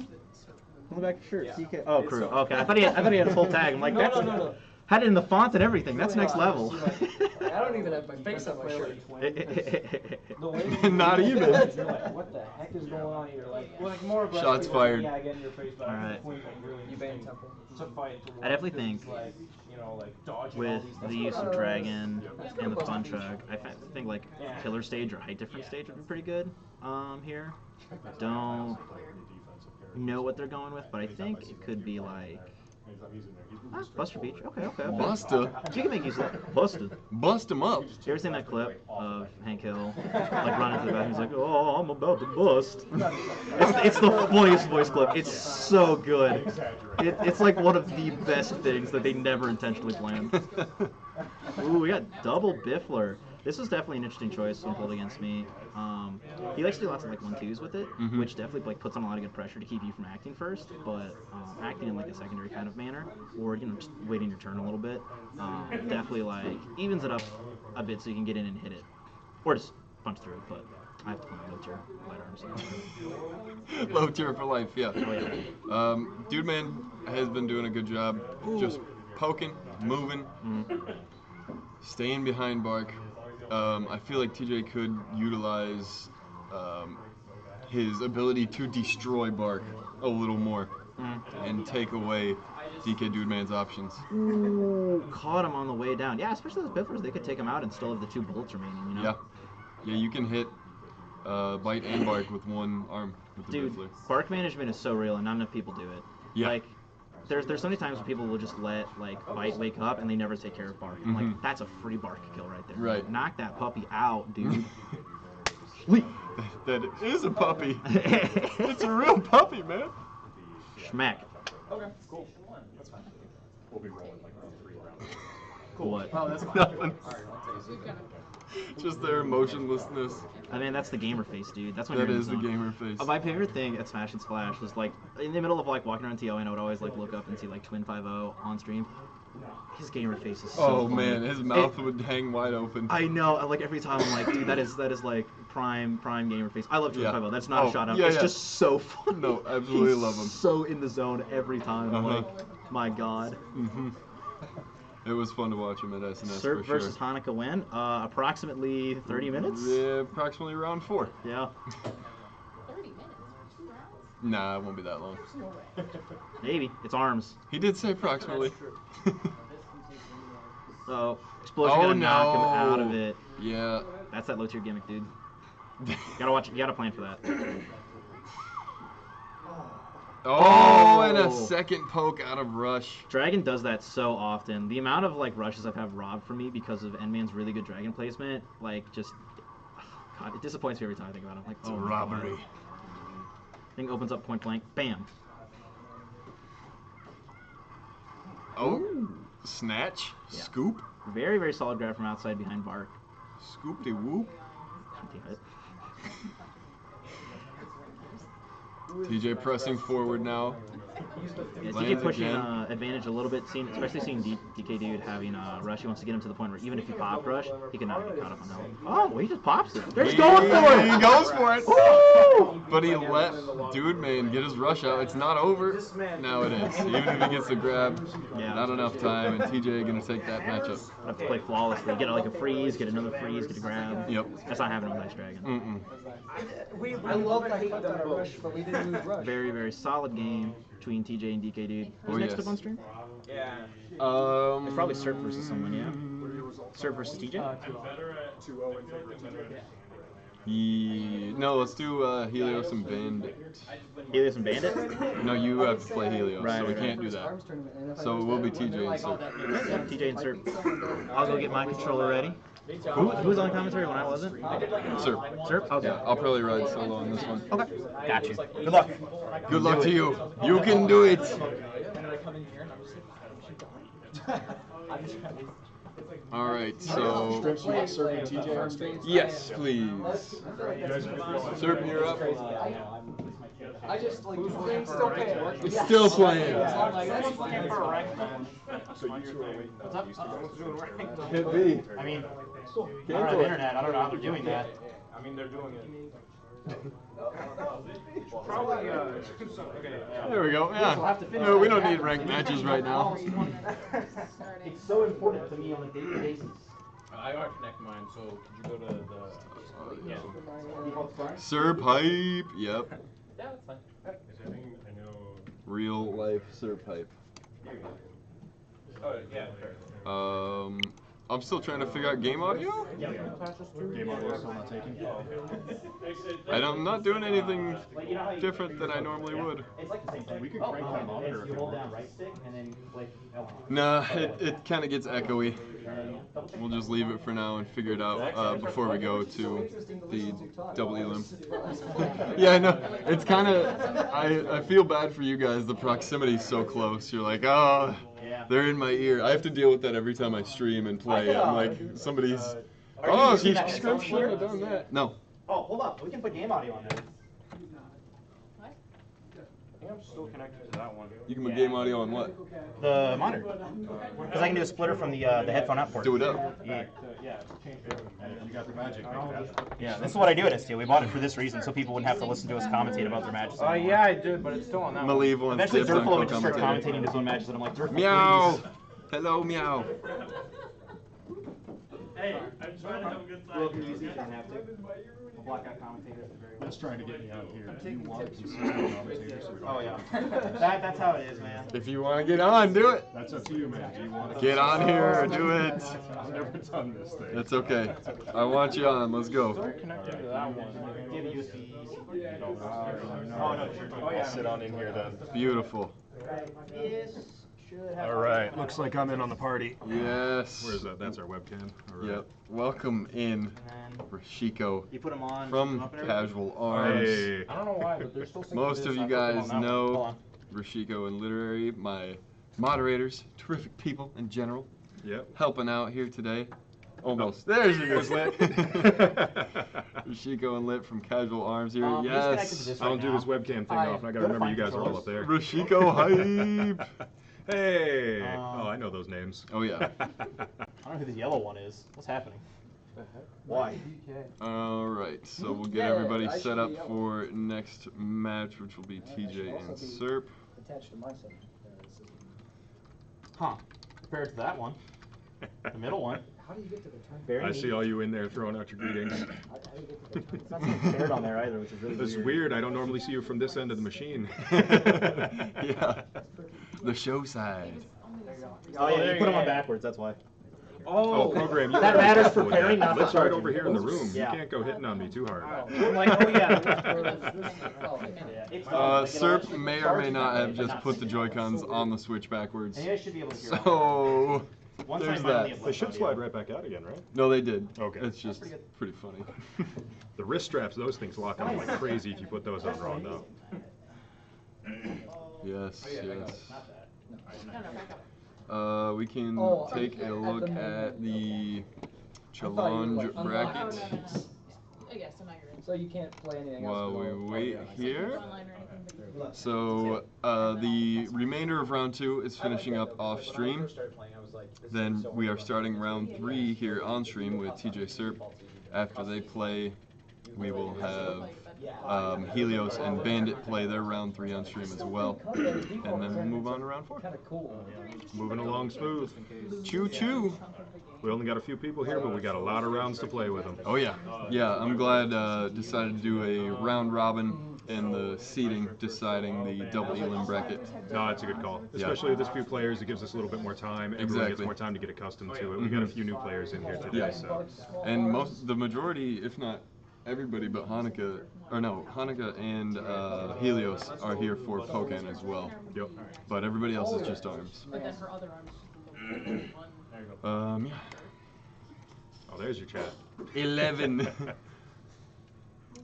the back of your shirt, CK. Oh, crew. Okay, I thought he had a full tag. I'm like, no. Had it in the font and everything. That's next level. I don't even have my face on my shirt. Not even. You're like, what the heck is going on here? Like more shots fired. Yeah, again, your face, but Alright. You banned Temple. I definitely think with the use of Dragon and the Fun Truck, I think like Killer Stage or Height Difference Stage would be pretty good here. Don't know what they're going with, but I think it could be like Anytime he's in there, he's moving Ah, straight Buster forward. Beach. Okay, okay. Buster. You can make use of that. Buster. Bust him up. You ever seen that clip of Hank Hill like running to the bathroom? He's like, "Oh, I'm about to bust." It's the funniest voice clip. It's so good. It's like one of the best things that they never intentionally planned. Ooh, we got double Biffler. This was definitely an interesting choice when pulled against me. He likes to do lots of like 1-2s with it, which definitely like puts on a lot of good pressure to keep you from acting first. But acting in like a secondary kind of manner, or just waiting your turn a little bit, definitely like evens it up a bit so you can get in and hit it, or just punch through it. But I have to play low tier light arms. Low tier for life, yeah. Oh, yeah. Dude Man has been doing a good job just poking, moving, staying behind Bark. I feel like TJ could utilize his ability to destroy Bark a little more and take away DK Dude Man's options. Ooh, caught him on the way down. Yeah, especially those Bifflers, they could take him out and still have the 2 bullets remaining, you know? Yeah, you can hit Bite and Bark with one arm with the Dude, Biffler. Bark management is so real and not enough people do it. Yeah. Like, there's so many times when people will just let like Bite wake up and they never take care of Bark. And like that's a free Bark kill right there. Right. Knock that puppy out, dude. That is a puppy. It's a real puppy, man. Schmack. Okay, cool. That's fine. We'll be rolling like 3 rounds. Cool. What? Oh, that's fine. Nothing. All right, I'll take it. Just their emotionlessness. I mean, that's the gamer face, dude. That's when That you're in is the zone. gamer face. My favorite thing at Smash and Splash was like in the middle of like walking around TO, and I would always like look up and see like Twin 5-0 on stream. His gamer face is so Oh funny. man, his mouth would hang wide open. I know. Like every time I'm like, dude, that is like prime gamer face. I love Twin 5-0. That's not Oh, a shout out. yeah, It's yeah. just so funny. No, absolutely He's love him. So in the zone every time. I'm like, my God. It was fun to watch him at SNS Serp for sure. versus Hanukkah win. Approximately 30 minutes. Yeah, approximately round 4. Yeah. 30 minutes for 2 rounds? Nah, it won't be that long. No way. Maybe. It's arms. He did say approximately. So explosion Oh, gonna knock him no. out of it. Yeah. That's that low tier gimmick, dude. Gotta watch. You gotta plan for that. Oh, and a second poke out of Rush. Dragon does that so often. The amount of like rushes I've had robbed from me because of Endman's really good dragon placement, like just, God, it disappoints me every time I think about it. I'm like, It's oh, a my robbery. God. Thing opens up point blank, bam. Oh, Ooh. snatch, Yeah. scoop, Very, very solid grab from outside behind Bark. scoop de whoop. TJ pressing forward now. Yeah, TJ Lands pushing again. advantage a little bit, especially seeing DK Dude having rush. He wants to get him to the point where even if he pop rush, he can not get caught up on health. Oh, well, he just pops it. There he's going for it. He goes for it. Woo! But he let Dude Man get his rush out. It's not over. Now it is. Even if he gets the grab, Yeah. not enough time, and TJ gonna take that matchup. I have to play flawlessly. Get like a freeze, get another freeze, get a grab. Yep. That's not happening with Ice Dragon. I love that clip on a rush, but we didn't lose rush. Very, very solid game between TJ and DK Dude. Who's Oh, next yes. up on stream? Yeah. It's probably Serp versus someone, yeah? Serp versus TJ? 2-0 in favor of Tenra. No, let's do Helios and Bandit. Helios and Bandit? No, you have to play Helios, Right, so we right, can't do that. So it will be TJ and Serp. Yeah, TJ and Serp. I'll go get my controller ready. Who was on commentary when I wasn't? Serp. Serp? Okay. Yeah, I'll probably ride solo on this one. Okay. Got you. Good luck. Good luck to you. You can do it. And then I come in here and I'm just like, All right, so Stream, so you want Serp and TJ on stream? yes, please. Serp, you're up. I just like it's still playing. It's still playing. So you 2 are waiting on these two. Could be. I mean, Cancel I don't have it. internet. I don't know how they're doing that. I mean, they're doing it. Probably, okay. There we go. Yeah. No, we don't need ranked matches right now. Starting. so important to me on a daily basis. I got connect mine, so could you go to the yeah. Serp hype. Yep. Yeah, that's fine. I know. Real life Serp hype. Oh, yeah, sure. I'm still trying to figure out game audio. Game audio still not taken. I'm not doing anything different than I normally would. It's like the same thing. We could crank that monitor if You you hold want. down right stick and then you click L. Nah, it kind of gets echoey. We'll just leave it for now and figure it out before we go to the double elim. Yeah, I know. It's kind of, I feel bad for you guys. The proximity's so close. You're like, oh, they're in my ear. I have to deal with that every time I stream and play. I'm like, somebody's, oh, he should have done that. No. Oh, hold up. We can put game audio on there. I think I'm still connected to that one. You can put game audio on what? The monitor. Because I can do a splitter from the headphone out port. Do it up. Yeah. You got the magic. Yeah, this is what I do at STO. We bought it for this reason, so people wouldn't have to listen to us commentate about their matches. Yeah, I did, but it's still on that one. Malevo and Eventually, Flips on Durflo would just start co-commentator. commentating his own matches, and I'm like, Durflo, Meow. please. Hello, meow. Hey, I'm trying to have a good time. Well, if you don't have to. I'll block out commentators at the very That's trying to get me out here. You want consistent commentators, so we don't. Oh, yeah. That's how it is, man. If you want to get on, do it. That's up to you, man. Do you want to Get on here, do it. I've never done this thing. That's okay. I want you on. Let's go. Connected to that one. Give USBs. I'll sit on in here then. Beautiful. All right. Looks like I'm in on the party. Yes. Where is that? That's our webcam. All right. Yep. Welcome in, Rashiko You put them on. from up and everything? Casual Arms. Hey. I don't know why, but there's still Most of you guys know Rashiko and Literary, my moderators, terrific people in general, Yep. helping out here today. Almost. There she goes, Lit. Rashiko and Lit from Casual Arms here. He's connected to Yes. this I don't right do now. this webcam thing off, and I gotta Go to remember you find guys are all up there. Rashiko hype. Hey! Oh, I know those names. Oh yeah. I don't know who the yellow one is. What's happening? Why? All right. So we'll get Yeah, everybody I set should up be able- for next match, which will be TJ and also be- Serp. Attached to my system. Huh. Compared to that one. The middle one. How do you get to the turn? Very I neat. see all you in there throwing out your greetings. How do you get to the turn? It's not saying paired on there either, which is really That's weird. I don't normally see you from this end of the machine. Yeah. The show side. Oh, yeah, there you put them you on go. backwards, that's why. Oh, program. You That gotta matters help for with pairing, that. not Let's for right charging. over here in the room. Yeah. You can't go hitting on me too hard. I'm like, oh yeah. Serp may or may not have just put the Joy-Cons on the Switch backwards. And you guys should be able to hear So, Once there's I finally that. have They left should audio. slide right back out again, right? No, they did. Okay. It's just pretty funny. The wrist straps, those things lock on like crazy if you put those on wrong, though. Yes, yes. No, back up. We can Oh, take a at look the at the thought you were, challenge like, bracket Oh, yeah, so now you're in. So you can't play anything while else. we below wait progress. here. Online or anything, but you can- So the remainder of round 2 is finishing up off stream. Then we are starting round 3 here on stream with TJ Serp. After they play, we will have Helios and Bandit play their round 3 on stream as well. And then we'll move on to round 4. Kind of cool. Moving along smooth. Choo choo! We only got a few people here, but we got a lot of rounds to play with them. Oh yeah. Yeah, I'm glad decided to do a round robin and the seeding deciding the double elim bracket. No, it's a good call. Especially with this few players, it gives us a little bit more time. Everyone gets Exactly. more time to get accustomed to it. We got a few new players in here today, Yeah. so. And the majority, if not everybody but Hanukkah and Helios are here for Pokken as well. Yep. But everybody else is just arms. But then her other arm is just one. Yeah. Oh, there's your chat. 11.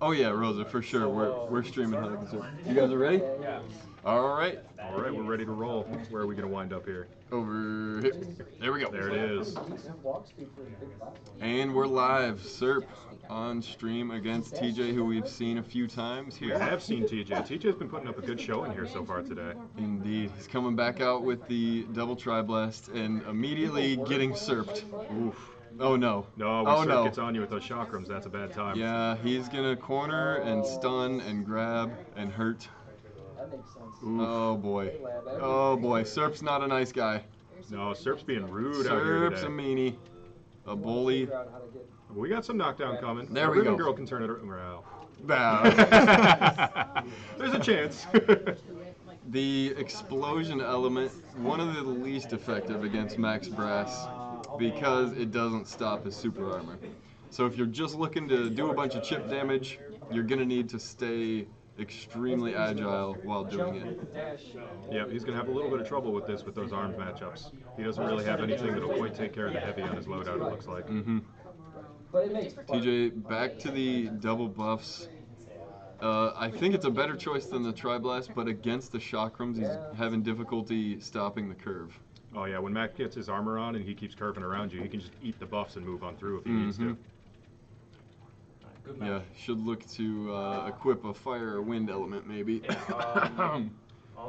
Oh yeah, Rosa, for sure. We're streaming Hanukkah soon. You guys are ready? Yeah. All right. All right, we're ready to roll. Where are we going to wind up here? Over here. There we go. There it is. Decent walk speed for a big platform. And we're live. Serp on stream against TJ, who we've seen a few times We here. have seen TJ. TJ's been putting up a good showing here so far today. Indeed. He's coming back out with the double tri-blast and immediately getting serped. Oof. Oh no. No, when Oh Sir no. gets on you with those chakrams, that's a bad time. Yeah, he's gonna corner and stun and grab and hurt. That makes sense. Oof. Oh boy. Oh boy. Serp's not a nice guy. No, Serp's being rude out here Serp's a today. meanie. A bully. Figure out how to get- We got some knockdown coming. There Our we ribbon go. girl can turn it around. Bah. There's a chance. The explosion element, one of the least effective against Max Brass. because it doesn't stop his super armor. So if you're just looking to do a bunch of chip damage, you're going to need to stay extremely agile while doing it. Yeah, he's going to have a little bit of trouble with this with those armed matchups. He doesn't really have anything that'll quite take care of the heavy on his loadout, it looks like. Mm-hmm. TJ, back to the double buffs. I think it's a better choice than the Tri-Blast, but against the Chakrams, he's having difficulty stopping the curve. Oh yeah, when Mac gets his armor on and he keeps curving around you, he can just eat the buffs and move on through if he needs to. Yeah, should look to equip a fire or wind element, maybe.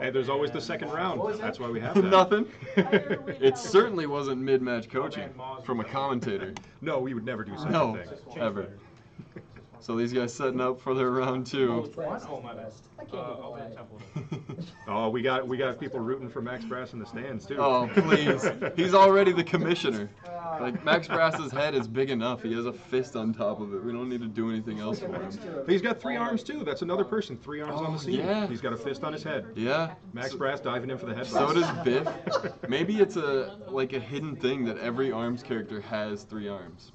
Hey, there's always the second round. That's why we have that. Nothing. It certainly wasn't mid-match coaching from a commentator. No, we would never do such a No, thing. ever. So these guys setting up for their round 2. Oh, we got people rooting for Max Brass in the stands too. Oh, please. He's already the commissioner. Like, Max Brass's head is big enough. He has a fist on top of it. We don't need to do anything else for him. But he's got 3 arms too. That's another person. 3 arms on the scene. Yeah. He's got a fist on his head. Yeah. Max Brass diving in for the head. So does Biff. Maybe it's a hidden thing that every ARMS character has 3 arms.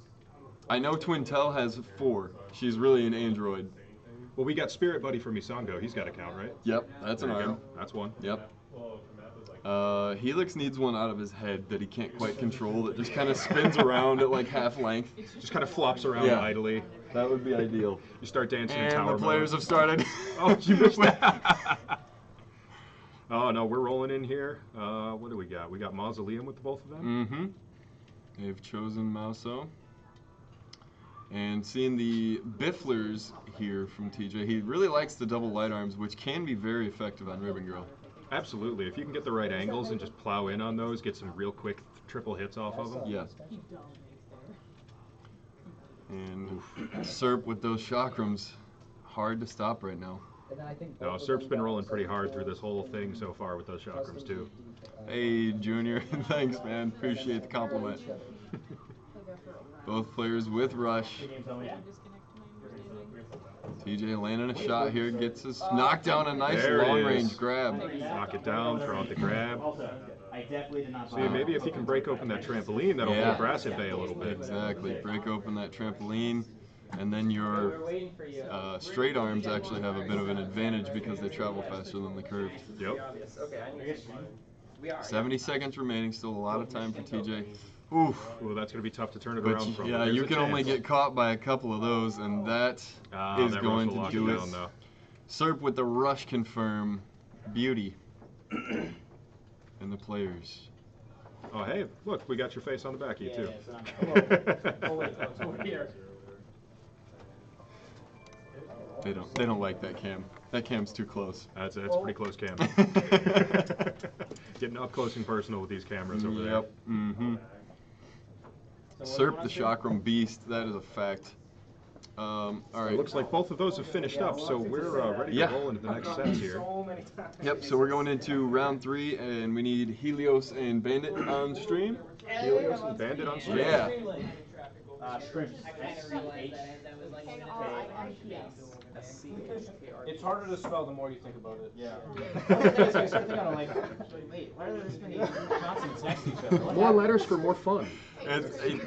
I know Twintel has 4. She's really an android. Well, we got Spirit Buddy from Misango. He's got a count, right? Yep, that's an There you arm. go. That's one. Yep. Helix needs one out of his head that he can't quite control, that just kind of spins around at like half length. Just kind of flops around idly. That would be ideal. You start dancing in And tower the players mode. have started. Oh, you missed that. Oh, no, we're rolling in here. What do we got? We got Mausoleum with both of them? Mm-hmm. They've chosen Mauso. And seeing the Bifflers here from TJ, he really likes the double light arms, which can be very effective on Ribbon Girl. Absolutely. If you can get the right angles and just plow in on those, get some real quick triple hits off of them. Yeah. And Serp with those chakrams, hard to stop right now. No, Serp's been rolling pretty hard through this whole thing so far with those chakrams too. Hey, Junior, thanks, man. Appreciate the compliment. Both players with rush. TJ landing a shot here, gets his knock down a nice There it long-range is. grab. Knock it down, throw out the grab. I definitely did not. See, maybe if he can break open that trampoline, that'll hold Brass at bay a little bit. Exactly. Break open that trampoline, and then your straight arms actually have a bit of an advantage because they travel faster than the curved. Yep. 70 seconds remaining, still a lot of time for TJ. Oof. Well, that's going to be tough to turn it But around from. yeah, There's you a can only chance. get caught by a couple of those, and that is that going rush will to lock do it it. down, though. Serp with the rush confirm. Beauty. And the players. Oh, hey, look, we got your face on the back of you, too. They don't like that cam. That cam's too close. That's pretty close cam. Getting up close and personal with these cameras over there. Yep. Mm-hmm. Serp the Chakram Beast, that is a fact. All right. It looks like both of those have finished up, so we're ready to roll into the next sets here. Yep, so we're going into round 3, and we need Helios and Bandit on stream. Helios and Bandit on stream? Yeah. It's harder to spell the more you think about it. Yeah. I started thinking, I'm like, wait, why are there this many consonants next to each other? More letters for more fun.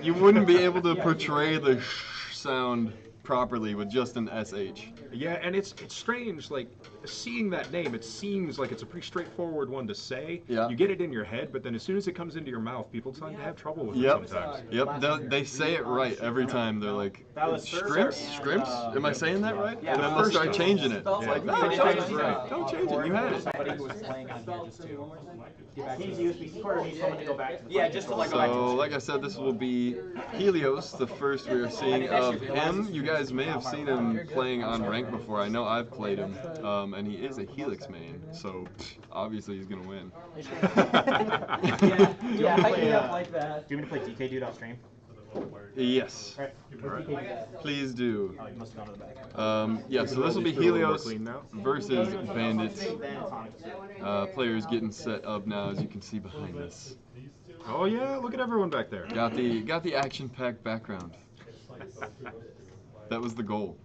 You wouldn't be able to portray the sh sound properly with just an SH. Yeah, and it's strange, like, seeing that name, it seems like it's a pretty straightforward one to say. Yeah. You get it in your head, but then as soon as it comes into your mouth, people tend to have trouble with Yep. it sometimes. Yep, they say it right every time. They're like, Scrimps? Scrimps? Am I saying that right? Yeah, And then the they'll first start time. changing it. It's like, no, Finish don't it. change it. Don't change it. You had it. Somebody who was playing on here just to get back to He's the USB quarter needs someone to go back to the Yeah, just to like go back to So, like I said, this will be Helios, the first we are seeing of him. You guys may have seen him playing on rank before. I know I've played him, and he is a Helix main, so obviously he's going to win. Yeah, hype me up like that. Do you want me to play DK Dude off stream? Yes. Alright. Please do. Oh, you must have gone to the back. Yeah, so this will be Feel a little more Helios clean now. versus Bandits. Players getting set up now, as you can see behind us. Oh yeah, look at everyone back there. Got the action-packed background. That was the goal.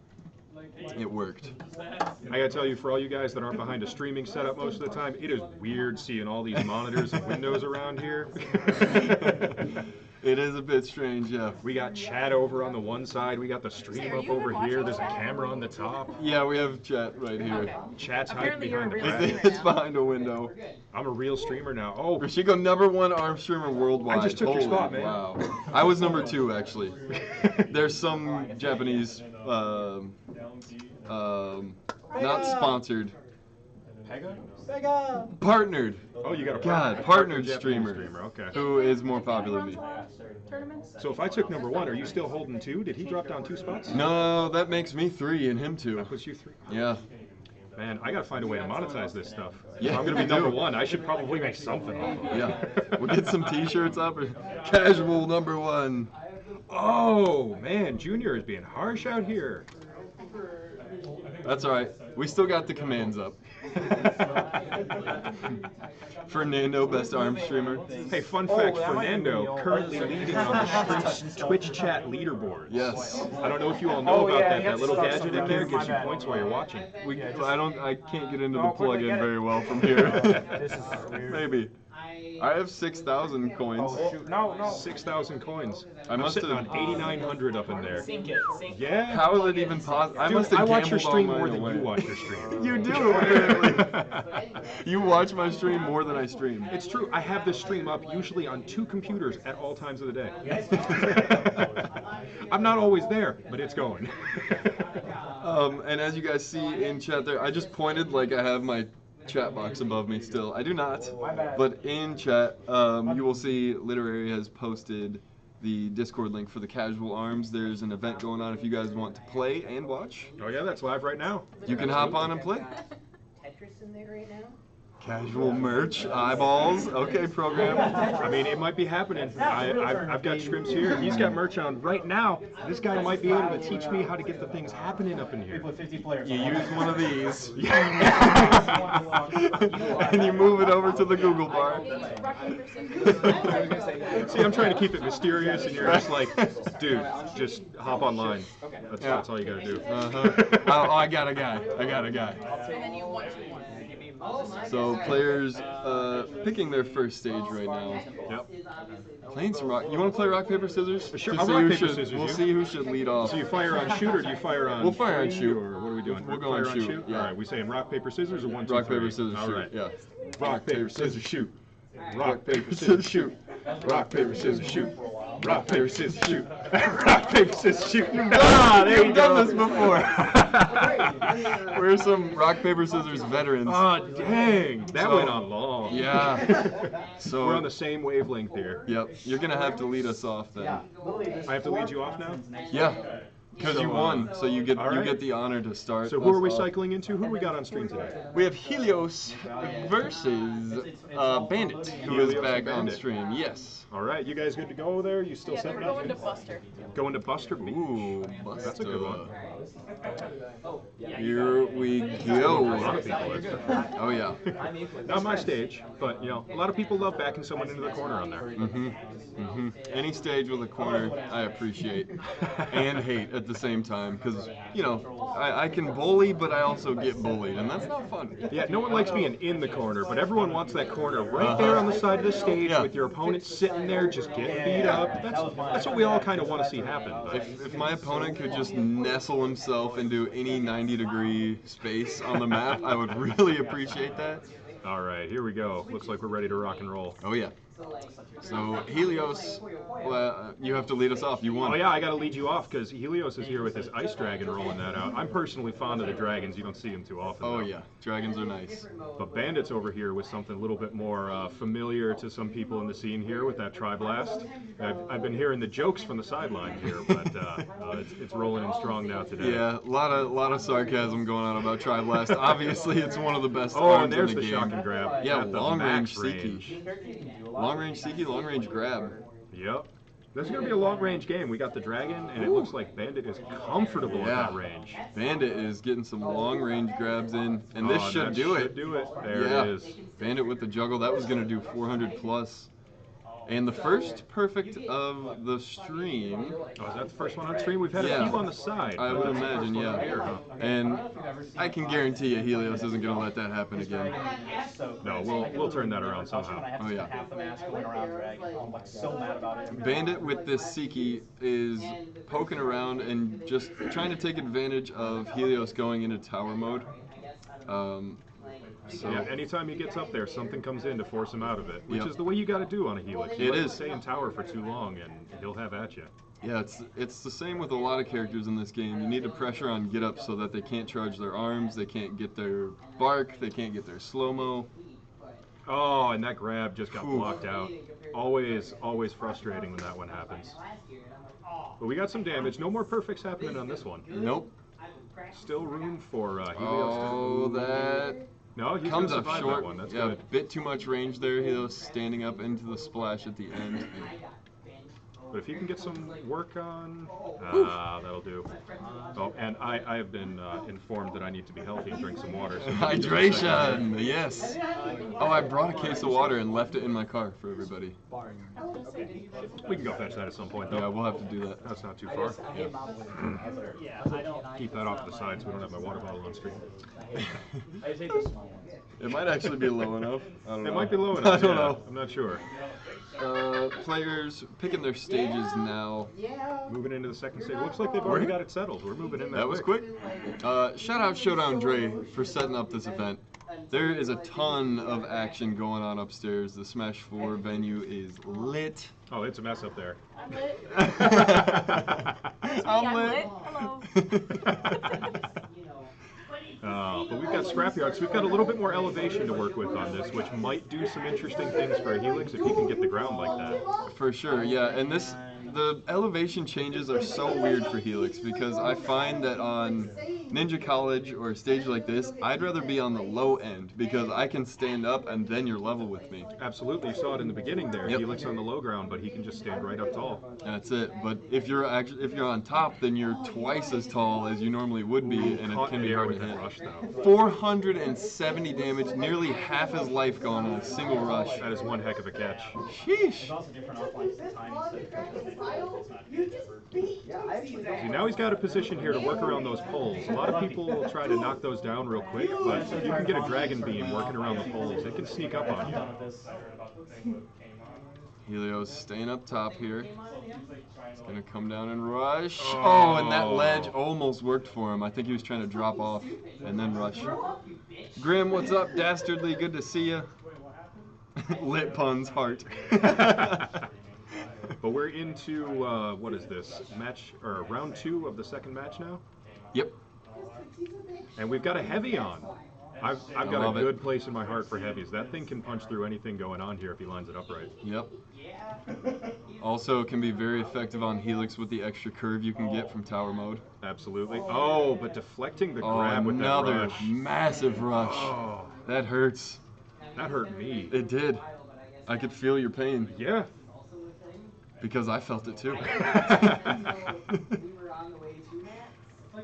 it worked. I gotta tell you, for all you guys that aren't behind a streaming setup most of the time, it is weird seeing all these monitors and windows around here. It is a bit strange, yeah. We got chat over on the one side, we got the stream Are up you over even here, watching there's a chat? camera on the top. Yeah, we have chat right here. Okay. Chat's hiding Apparently you're behind the a real back. streamer It's now. behind a window. I'm a real streamer now. Oh, Rashiko, #1 arm streamer worldwide. I just took your Holy spot, man. Wow. I was #2, actually. There's some Japanese, not sponsored, Pega? partnered, Oh, you got a God, partnered streamer. Okay. who is more popular than me. Tournaments? So if I took #1, are you still holding 2? Did he drop down 2 spots? No, that makes me 3 and him 2. That puts you 3. Yeah. Man, I gotta find a way to monetize this stuff. Yeah, if I'm gonna be you do. #1, I should probably make something off of it. Yeah. We'll get some t-shirts up. Casual #1. Oh, man, Junior is being harsh out here. That's alright. We still got the commands up. Fernando, best arm streamer. Hey, fun fact, Fernando currently leading on the Shrimp's Twitch chat leaderboard. Yes. I don't know if you all know about that. That little gadget in there gives you points while you're watching. I can't get into the plug-in very well from here. Maybe. I have 6,000 coins. No. 6,000 coins. I I'm must sitting have. on 8,900 up in there. Sink it. Sink it. Yeah. How is it even possible? I Dude, must have I watch your gambled stream all more mine than away. you watch your stream. You do, apparently. You watch my stream more than I stream. It's true. I have this stream up usually on 2 computers at all times of the day. I'm not always there, but it's going. And as you guys see in chat there, I just pointed like I have my chat box above me still. I do not. But in chat, you will see Literary has posted the Discord link for the Casual Arms. There's an event going on if you guys want to play and watch. Oh yeah, that's live right now. You can hop on and play. Tetris in there right now? Casual merch, eyeballs. Okay, program. I mean, it might be happening. I've got Shrimps here. He's got merch on right now. This guy might be able to teach me how to get the things happening up in here. With 50 players. You use one of these, and you move it over to the Google bar. See, I'm trying to keep it mysterious, and you're just like, dude, just hop online. That's all you gotta do. Oh, I got a guy. And then you want to. So players picking their first stage right now. Yep. Playing some rock. You want to play rock paper scissors? Sure. To I'll see rock, who paper, should- scissors, We'll you. see who should lead off. So you fire on shoot, or do you fire on? We'll fire on free, shoot. or what are we doing? We'll go fire on shoot, yeah. All right. We saying rock paper scissors or 1, 2, Rock 3? paper scissors All shoot. right. Yeah. Rock paper scissors shoot. Rock paper scissors shoot. Rock paper scissors shoot. Rock paper scissors shoot. Rock paper scissors shoot. You've done this before. We're some rock paper scissors veterans. Oh dang! That So- went on long. Yeah. So We're on the same wavelength here. Yep. You're gonna have to lead us off then. I have to lead you off now. Yeah. Because you won, so you get all right. the honor to start. So who are we us off. cycling into? Who we got on stream today? We have Helios versus Bandit, who is Helios back and on Bandit. stream. Yes. All right, you guys good to go there? You still Yeah, setting they're up? going to Buster. Going to Buster Beach. Ooh, That's a good one. Here we A lot go. of people. That's Oh yeah. not my stage, but you know, a lot of people love backing someone into the corner on there. Any stage with a corner, I appreciate and hate at the same time, because you know I can bully, but I also get bullied, and that's not fun. Yeah, no one likes being in the corner, but everyone wants that corner right there on the side of the stage Yeah. with your opponent sitting there just getting beat up. That's what we all kind of want to see happen. But If my opponent could just nestle himself into any 90-degree space on the map, I would really appreciate that. all right, here we go. Looks like we're ready to rock and roll. Oh yeah. So Helios, well, you have to lead us off. You won. Oh yeah, I got to lead you off because Helios is here with his ice dragon rolling that out. I'm personally fond of the dragons. You don't see them too often. Oh though. yeah, dragons are nice. But Bandit's over here with something a little bit more familiar to some people in the scene here with that Tri-Blast. I've been hearing the jokes from the sideline here, but it's rolling in strong now today. Yeah, a lot of sarcasm going on about Tri-Blast. Obviously, it's one of the best Oh, arms and there's in the the game. shock and grab. Yeah, at the long max range Seiki. Long range Seiki, long range grab. Yep. This is going to be a long range game. We got the dragon, and it looks like Bandit is comfortable in that range. Bandit is getting some long range grabs in, and this Oh, should that do should it. do it. There Yeah. it is. Bandit with the juggle, that was going to do 400 plus. And the first perfect of the stream. Oh, is that the first one on stream? We've had a Yeah. few on the side. I would That's the imagine, first one yeah. up here, huh? And I can guarantee you Helios isn't going to let that happen again. No, we'll turn that around somehow. Oh, yeah. Half the match going around dragon. I'm like so mad about it. Bandit with this Siki is poking around and just trying to take advantage of Helios going into tower mode. So Yeah, anytime he gets up there, something comes in to force him out of it, which Yep. is the way you got to do on a Helix. You It let him is. stay in tower for too long, and he'll have at you. yeah, it's the same with a lot of characters in this game. You need to pressure on get up so that they can't charge their arms, they can't get their bark, they can't get their slow-mo. Oh, and that grab just got Oof. blocked out. Always frustrating when that one happens. But we got some damage. No more perfects happening on this one. Nope. Still room for Helios. Oh, that No, he's comes gonna up survive short. that one. That's Yeah, good. bit too much range there. Helios standing up into the splash at the end. But if you can get some work on, that'll do. Oh, and I have been informed that I need to be healthy and drink some water. So Hydration, yes. Oh, I brought a case of water and left it in my car for everybody. We can go fetch that at some point, Yeah, though. we'll have to do that. That's not too far. Keep that off to the side so we don't have my water bottle on stream. I just hate the small ones. It might actually be low enough. I don't know. It might be low enough. I don't yeah. know. I'm not sure. Players picking their stages now. Moving into the second stage. Looks like they've already got it settled. We're moving in That was quick. Shout out Showdown Dre for setting up this event. There is a ton of action going on upstairs. The Smash 4 venue is lit. Oh, it's a mess up there. I'm lit. I'm lit. Hello. But we've got scrapyards. So we've got a little bit more elevation to work with on this, which might do some interesting things for a Helix if you can get the ground like that. For sure, yeah. And the elevation changes are so weird for Helix because I find that on Ninja College or a stage like this, I'd rather be on the low end because I can stand up and then you're level with me. Absolutely. You saw it in the beginning there. Yep. Helix on the low ground, but he can just stand right up tall. That's it. But if you're on top, then you're twice as tall as you normally would be, and it Caught can in be the air hard with to that hit. rush, though. 470 damage, nearly half his life gone on a single rush. That is one heck of a catch. Sheesh. There's also different offline timing. See, now he's got a position here to work around those poles. A lot of people will try to knock those down real quick, but if you can get a dragon beam working around the poles, it can sneak up on you. Helios staying up top here. He's gonna come down and rush. Oh, and that ledge almost worked for him. I think he was trying to drop off and then rush. Grim, what's up, dastardly? Good to see you. Lit puns, heart. But we're into, what is this, round 2 of the second match now? Yep. And we've got a heavy on. I've got love a it. good place in my heart for heavies. That thing can punch through anything going on here if he lines it up right. Yep. Also, it can be very effective on Helix with the extra curve you can get from tower mode. Absolutely. Oh, but deflecting the grab with that another rush. massive rush. Oh, That hurts. that hurt me. It did. I could feel your pain Yeah. because I felt it too.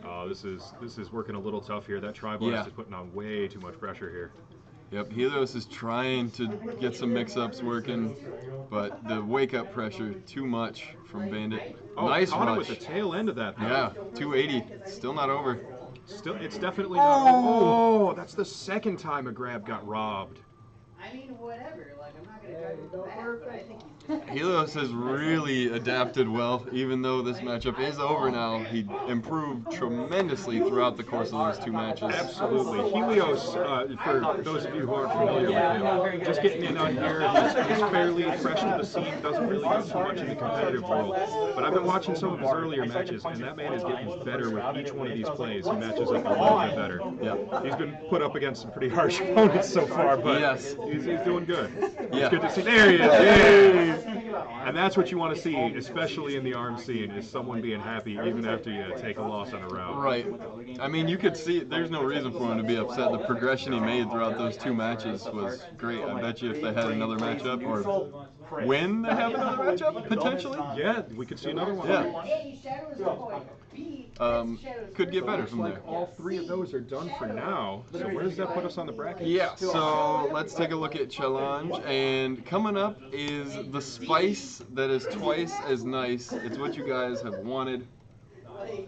Oh, this is working a little tough here. That tri-blast Yeah. is putting on way too much pressure here. Yep, Helios is trying to get some mix-ups working, but the wake-up pressure too much from Bandit. Oh, Nice caught him rush. with the tail end of that. Though. Yeah, 280. Still not over. Still, it's definitely not. Oh, that's the second time a grab got robbed. I mean, whatever. Like, I'm not gonna try to go back, but I think he's just. Helios has really adapted well, even though this matchup is over now. He improved tremendously throughout the course of those two matches. Absolutely. Helios, for those of you who aren't familiar with him, just getting in on here, he's fairly fresh to the scene, doesn't really do too much in the competitive world. But I've been watching some of his earlier matches, and that man is getting better with each one of these plays. He matches up a little bit better. Yeah. He's been put up against some pretty harsh opponents so far, but Yes. he's doing good. Yeah. It's good to see. There he is. Yay! And that's what you want to see, especially in the arm scene, is someone being happy even after you take a loss on a round. Right. I mean, you could see there's no reason for him to be upset. The progression he made throughout those 2 matches was great. I bet you if they had another matchup, or when they have another matchup, potentially. Yeah, we could see another one. Yeah. Could get better from there. All 3 of those are done for now. So where does that put us on the bracket? Yeah, so let's take a look at challenge, and coming up is the spice that is twice as nice. It's what you guys have wanted.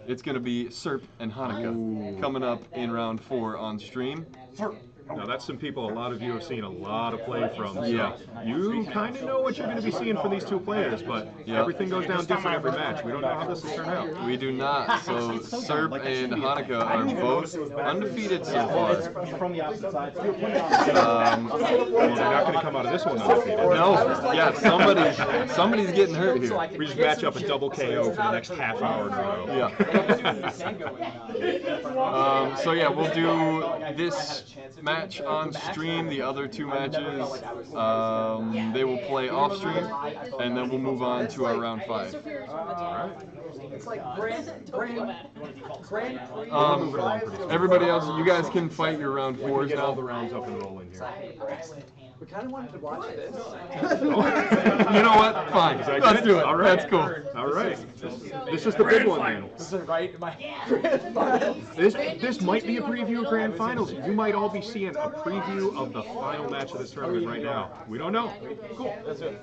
It's going to be Serp and Hanukkah coming up in round 4 on stream. Now that's some people a lot of you have seen a lot of play from. So Yeah. you kind of know what you're going to be seeing from these 2 players, but everything goes down different every match. We don't know how this will turn out. We do not. So Serp and Hanukkah are both undefeated so far. From the opposite side. Well, they're not going to come out of this one undefeated. No, yeah, somebody's getting hurt here. We just match up a double KO for the next half hour in a row. Yeah. So yeah, we'll do this match on stream. The other 2 matches, they will play off stream, and then we'll move on to our round 5. It's like Grand Prix. Everybody else, you guys can fight your round 4s Get all now. the rounds up and rolling here. We kind of wanted to watch this. You know what? Fine. Let's do it. All right. That's cool. All right. This is the big one then. This is right in my Grand Finals. This might be a preview of Grand Finals. You might all be seeing a preview of the final match of this tournament right now. We don't know. Cool. That's it.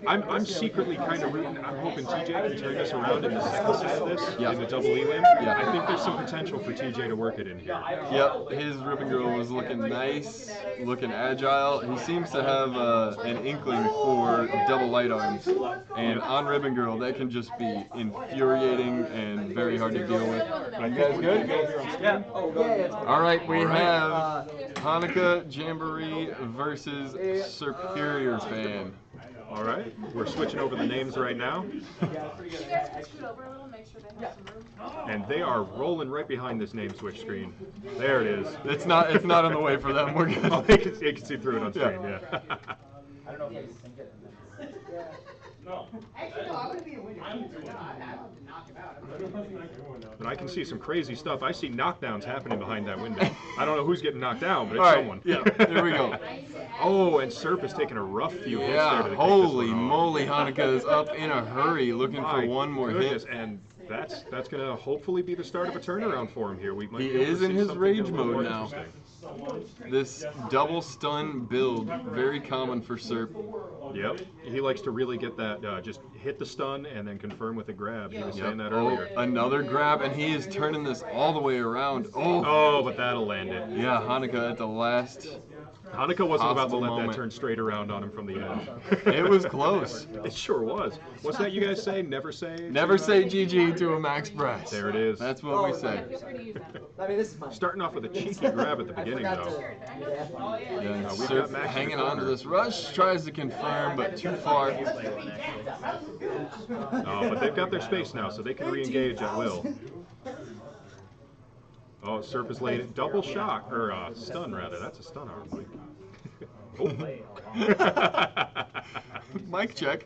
I'm secretly kind of rooting. I'm hoping TJ can turn this around in the second set of this, in the double elim. Yeah. I think there's some potential for TJ to work it in here. Yep, his ribbon girl was looking nice, looking agile. He seems to have an inkling for double light arms. And on ribbon girl, that can just be infuriating and very hard to deal with. Are you guys good? Yeah. All right, we have Hanukkah Jamboree versus Superior Fan. All right. We're switching over the names right now. You guys can scoot over a little, make sure they have some room. And they are rolling right behind this name switch screen. There it is. It's not in the way for them. We're good. Oh, they can see through it on stream, yeah. I don't know if I can sink it. Actually, no, I wouldn't be a winner. I would knock him out. But I can see some crazy stuff. I see knockdowns happening behind that window. I don't know who's getting knocked down, but it's All right, someone. yeah, there we go. Oh, and Serp is taking a rough few hits there Yeah, to kick this holy one off. moly, Hanukkah is up in a hurry looking for My one more goodness, hit. and that's going to hopefully be the start of a turnaround for him here. We might He be able to is in see his something rage a little mode more now. interesting. This double stun build, very common for Serp. Yep, he likes to really get that, just hit the stun and then confirm with a grab. He was saying that Oh, earlier. another grab, and he is turning this all the way around. Oh, but that'll land it. Yeah, Hanukkah at the last. Hanukkah wasn't about to Possible let moment. that turn straight around on him from the edge. It was close. It sure was. What's that you guys say? Never say? Never say GG to a max price. There it is. That's what we say. Feel free to use that. I mean, this is mine. Starting off with a cheeky grab at the beginning, I forgot though. to. Yeah, we've Serp got Max in hanging the on to corner. this rush, tries to confirm, but too far. But they've got their space now, so they can re-engage at will. Oh, Serp is laid double shock, or stun rather. That's a stun arm, Mike. Mic check.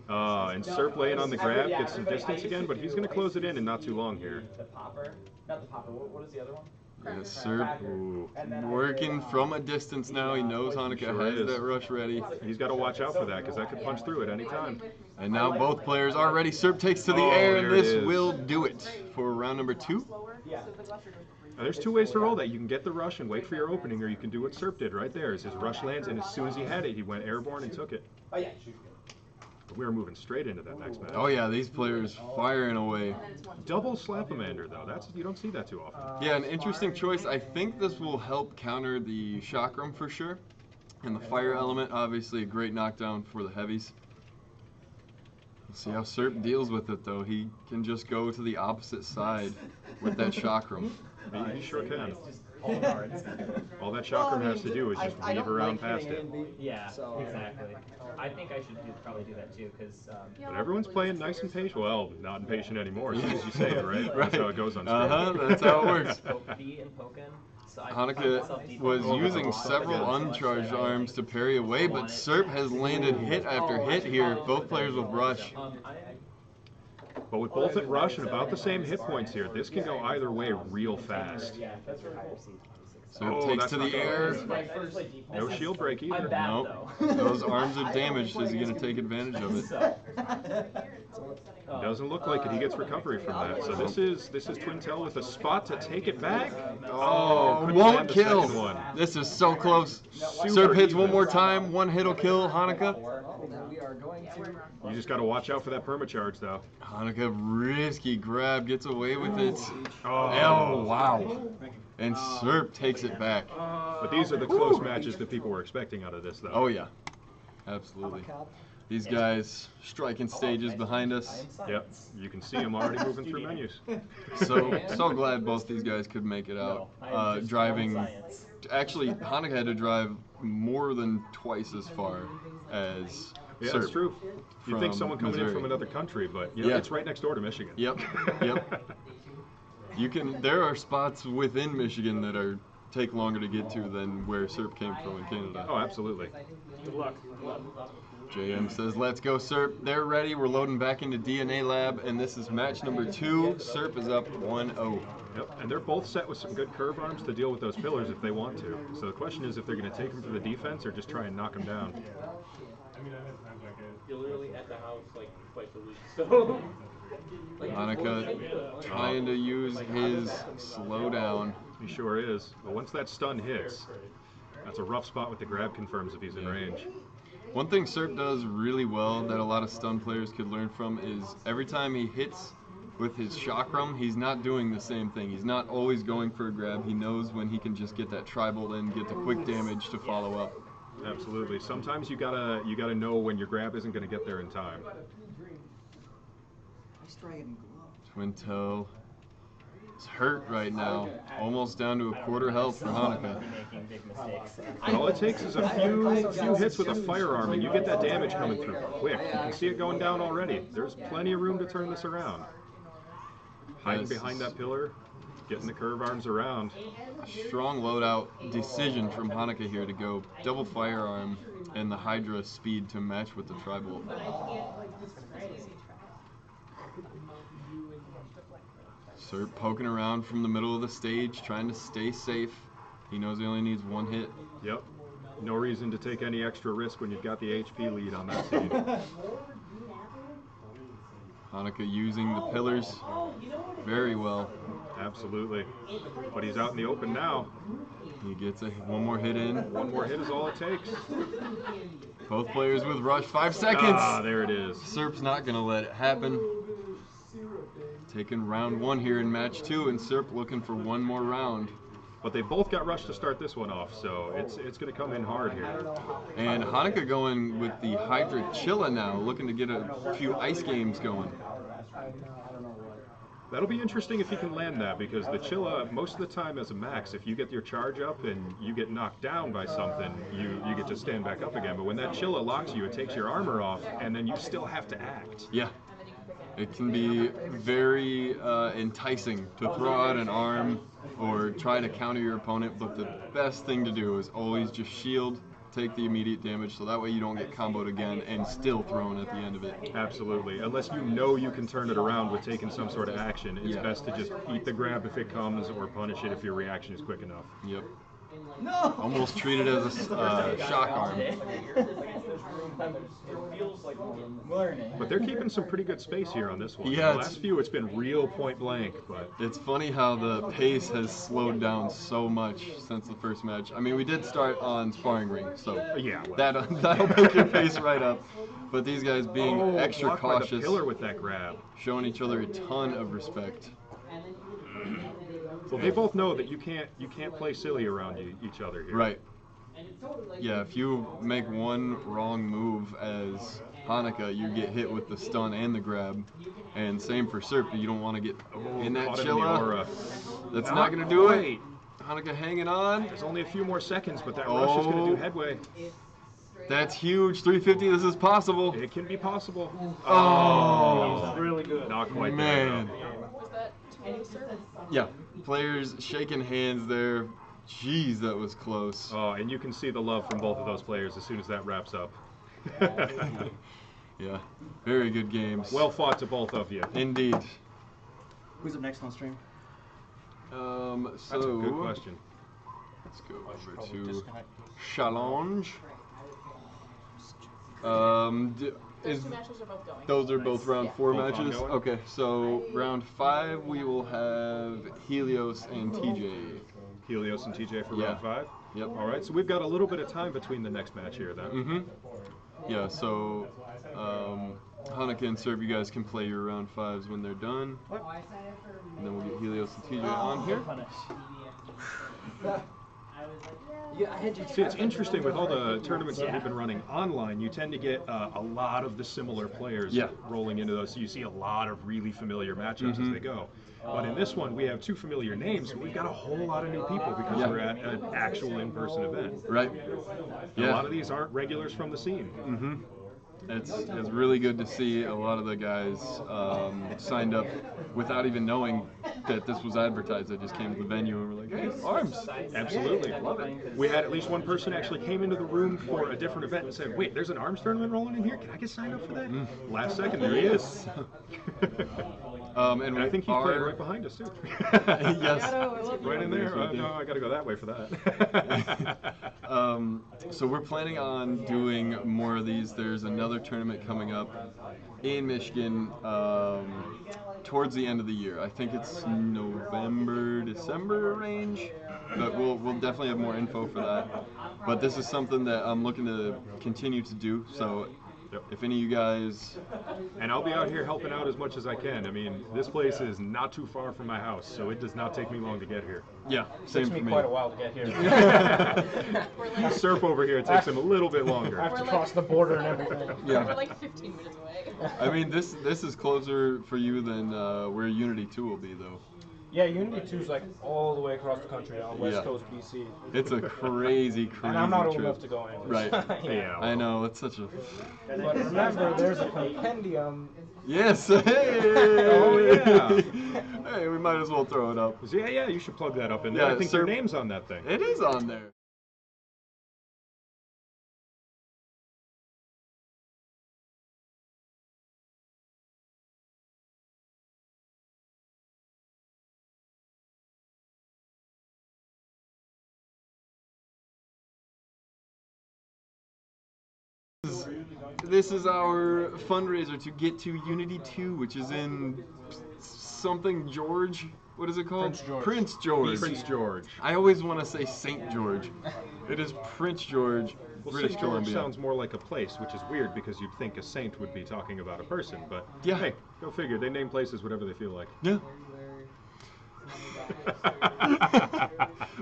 And Serp laying on the grab gets some distance again, but he's going to close it in not too long here. The popper? Not the popper. What is the other one? Yes, Serp Ooh. working from a distance now. He knows Hanukkah Sure has is. that rush ready. He's got to watch out for that because that could punch through at any time. And now both players are ready. Serp takes to the Oh, air, and there it this is. will do it for round number 2. Yeah. Now, there's 2 ways to roll that. You can get the rush and wait for your opening, or you can do what Serp did right there. As his rush lands, and as soon as he had it, he went airborne and took it. Oh yeah. But we were moving straight into that next match. Oh yeah, these players firing away. Double Slapamander, though. You don't see that too often. Yeah, an interesting choice. I think this will help counter the Chakram for sure. And the fire element, obviously a great knockdown for the heavies. We'll see how Serp deals with it, though. He can just go to the opposite side with that Chakram. He sure can. All cards. All that Chakram has to do is just I weave don't around like past hitting it. A and B, Yeah, so- exactly. I think I should probably do that too, because But everyone's playing nice and patient. Well, not impatient anymore, as soon as you say it, right? That's how it goes on stream. Uh-huh, that's how it works. B and Pokken, Hanukkah was using several uncharged arms to parry away, but Serp has landed hit after hit here. Both players with rush. But with both at rush and about the same hit points here, this can go either way real fast. Serp takes to the air. No shield break either. Nope. Those arms are damaged. Is he going to take advantage of it? Doesn't look like it. He gets recovery from that. So this is Twintel with a spot to take it back. Oh, couldn't won't land the kill. second one. This is so close. Super Serp hits even. one more time. One hit will kill Hanukkah. We are going to. You just got to watch out for that permacharge, though. Hanukkah risky grab, gets away with it. Oh, wow. And Serp takes it back. But these are the close matches that people were expecting out of this, though. Oh yeah, absolutely. These guys striking stages behind us. Yep, you can see them already moving through menus. So glad both these guys could make it out. Driving, actually, Hanukkah had to drive more than twice as far as Yeah, Serp. that's true. You'd think from someone coming in Missouri. from another country, but you know, Yeah. it's right next door to Michigan. Yep, yep. There are spots within Michigan that take longer to get to than where Serp came from in Canada. Oh, absolutely. Good luck. JM says, let's go, Serp. They're ready. We're loading back into DNA Lab, and this is match number 2. Serp is up 1-0. Yep, and they're both set with some good curve arms to deal with those pillars if they want to. So the question is if they're going to take them for the defense or just try and knock them down. You're literally at the house like twice a week, so. Hanukkah trying to use his slowdown. He sure is. But once that stun hits, that's a rough spot with the grab confirms if he's in range. One thing Serp does really well that a lot of stun players could learn from is every time he hits with his chakram, he's not doing the same thing. He's not always going for a grab. He knows when he can just get that tribal and get the quick damage to follow up. Absolutely. Sometimes you gotta know when your grab isn't gonna get there in time. Twintel is hurt right now, almost down to a quarter health for Hanukkah. But all it takes is a few hits with a firearm and you get that damage coming through quick. You can see it going down already. There's plenty of room to turn this around. Hiding behind that pillar, getting the curve arms around. Strong loadout decision from Hanukkah here to go double firearm and the Hydra speed to match with the tribal. Serp poking around from the middle of the stage, trying to stay safe. He knows he only needs one hit. Yep. No reason to take any extra risk when you've got the HP lead on that scene. Hanukkah using the pillars very well. Absolutely. But he's out in the open now. He gets one more hit in. One more hit is all it takes. Both players with rush. 5 seconds. Ah, there it is. Serp's not going to let it happen. Taking round 1 here in match 2, and Serp looking for one more round. But they both got rushed to start this one off, so it's going to come in hard here. And Hanukkah going with the Hydra Chilla now, looking to get a few ice games going. That'll be interesting if he can land that, because the Chilla, most of the time as a max, if you get your charge up and you get knocked down by something, you get to stand back up again. But when that Chilla locks you, it takes your armor off, and then you still have to act. Yeah. It can be very enticing to throw out an arm or try to counter your opponent, but the best thing to do is always just shield, take the immediate damage, so that way you don't get comboed again and still thrown at the end of it. Absolutely. Unless you know you can turn it around with taking some sort of action, it's best to just eat the grab if it comes or punish it if your reaction is quick enough. Yep. No. Almost treat it as a shock arm. But they're keeping some pretty good space here on this one. Yeah, the last few it's been real point blank, but it's funny how the pace has slowed down so much since the first match. I mean, we did start on sparring ring, so yeah, well. that'll pick your pace right up. But these guys being extra cautious, by the pillar with that grab, showing each other a ton of respect. Well, they both know that you can't play silly around each other here. Right. Yeah, if you make one wrong move as Hanukkah, you get hit with the stun and the grab. And same for Serp, you don't want to get in that Chilla. That's not going to do it. Hanukkah hanging on. There's only a few more seconds, but that rush is going to do headway. That's huge. 350, this is possible. It can be possible. Oh, really good. Not quite man. there, Was that 20 service? Yeah, players shaking hands there. Jeez, that was close. Oh, and you can see the love from both of those players as soon as that wraps up. Yeah, very good games. Well fought to both of you. Indeed. Who's up next on stream? So That's a good question. Let's go over to Challenge. Those two matches are both going. Those are both round 4 Both matches? ongoing? Okay, so round 5 we will have Helios and TJ. Helios and TJ for Yeah. round 5? Yep. All right, so we've got a little bit of time between the next match here then. Mm-hmm. Yeah, so Hanukkah and Serb, you guys can play your round 5s when they're done. And then we'll get Helios and TJ on here. Yeah, I had you. See, it's interesting with all the tournaments that we've been running online, you tend to get a lot of the similar players rolling into those. So you see a lot of really familiar matchups as they go. But in this one, we have 2 familiar names, but we've got a whole lot of new people because we're at an actual in-person event. Right. And a lot of these aren't regulars from the scene. Mm-hmm. It's really good to see a lot of the guys signed up without even knowing that this was advertised. They just came to the venue and were like, hey, arms. Absolutely. Love it. We had at least one person actually came into the room for a different event and said, wait, there's an arms tournament rolling in here? Can I get signed up for that? Last second, there he is. And I think he's playing right behind us, too. Yes. Right in there. No, I got to go that way for that. So we're planning on doing more of these. There's another tournament coming up in Michigan towards the end of the year. I think it's November, December range, but we'll definitely have more info for that. But this is something that I'm looking to continue to do. So if any of you guys... And I'll be out here helping out as much as I can. I mean, this place is not too far from my house, so it does not take me long to get here. Yeah, same for me. Takes me quite a while to get here. Surf over here, it takes him a little bit longer. I have to cross the border and everything. We're like 15 minutes away. I mean, this is closer for you than where Unity 2 will be, though. Yeah, Unity 2 is like all the way across the country on West Coast BC. It's a crazy And I'm not old trip. enough to go in. Right. Yeah. I know, it's such a... But remember, there's a compendium. Yes! Hey! Oh, yeah. Hey, we might as well throw it up. Yeah, you should plug that up in there. Yeah, I think sir. your name's on that thing. It is on there. This is our fundraiser to get to Unity 2, which is in something George. What is it called? Prince George. Prince George. Prince George. I always want to say St. George. It is Prince George, Well, British St. George Columbia. sounds more like a place, which is weird because you'd think a saint would be talking about a person, but Yeah. hey, go figure. They name places whatever they feel like. Yeah.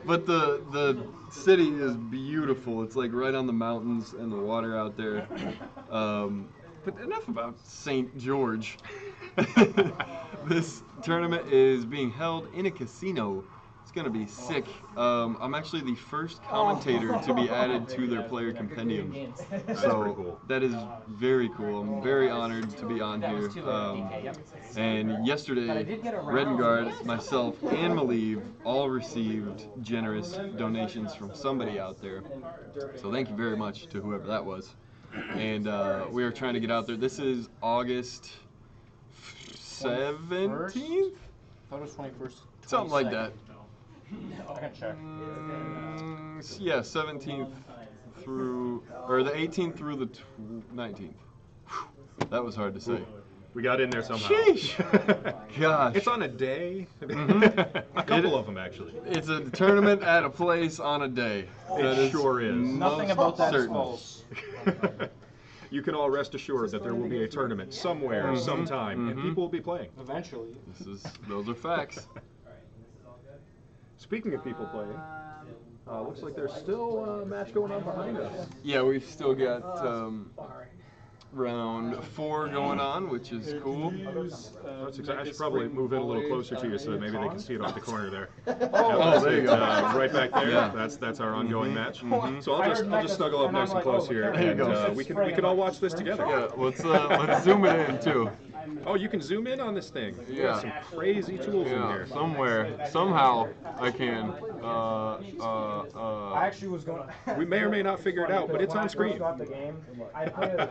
But the city is beautiful. It's like right on the mountains and the water out there. But enough about St. George. This tournament is being held in a casino. It's gonna be sick. I'm actually the first commentator to be added to their player compendium. So pretty cool. that is very cool. I'm very honored to be on here. And yesterday, Redengard, myself, and Malieve all received generous donations from somebody out there. So thank you very much to whoever that was. And we are trying to get out there. This is August 17th? I thought it was 21st. Something like that. I can check. Yeah, 17th through, or the 18th through the 19th. Whew, that was hard to say. We got in there somehow. Sheesh! Gosh. It's on a day. Mhm. A couple of them, actually. It's a tournament at a place on a day. It sure is. Nothing about that is certain. false. You can all rest assured that there will be a tournament somewhere, sometime, and people will be playing. Eventually. Those are facts. Speaking of people playing, looks like there's still a match going on behind us. Yeah, we've still got round 4 going on, which is cool. That's exactly. I should probably move in a little closer to you so that maybe they can see it off the corner there. Oh, there you go. Right back there. Yeah. That's our ongoing match. So I'll just snuggle up nice and close here, There you and go. we can all watch this together. Yeah, let's zoom it in too. Oh, you can zoom in on this thing. You Yeah. got some crazy tools in Yeah, here. somewhere, somehow, I can. I actually was going. We may or may not figure it out, but it's on screen. Got the game. I played it when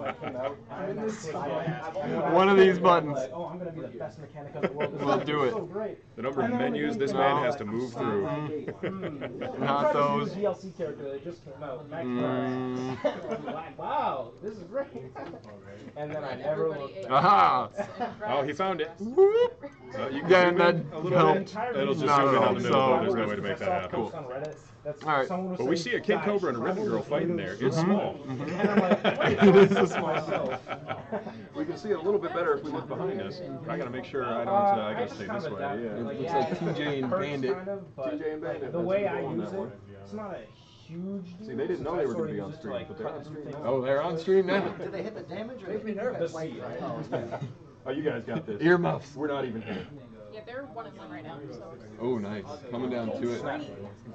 I came out. I'm in this. One of these buttons. Oh, I'm gonna be the best mechanic of the world. We'll do it. So great. The number of menus this man has to move through. Not those. DLC character that just came out. Max Mm. Wow, this is great. And then I never looked. Aha! Oh, he found it. You can Yeah, zoom that in a little bit. helped. It'll just Not zoom in at on all, the middle, so- but there's no way to make that happen. Cool. That's, All right. someone was But we saying, see a Kid "Guys, Cobra and a Ribbon Girl fighting there. It's small. And I'm like, wait, It is a small. We can see it a little bit better if we look behind us. I gotta make sure I don't. I gotta stay this way. It Yeah. looks like TJ and Bandit. TJ and Bandit. The that's way the I goal on use that it, one. it's not a huge deal. See, they didn't know they were going gonna be on stream, but they're on stream now. Oh, they're on stream now. Did they hit the damage or Makes me nervous. Oh, you guys got this. Earmuffs. We're not even here. Yeah, they're 1-1 right now. So. Oh, nice. Coming down to it.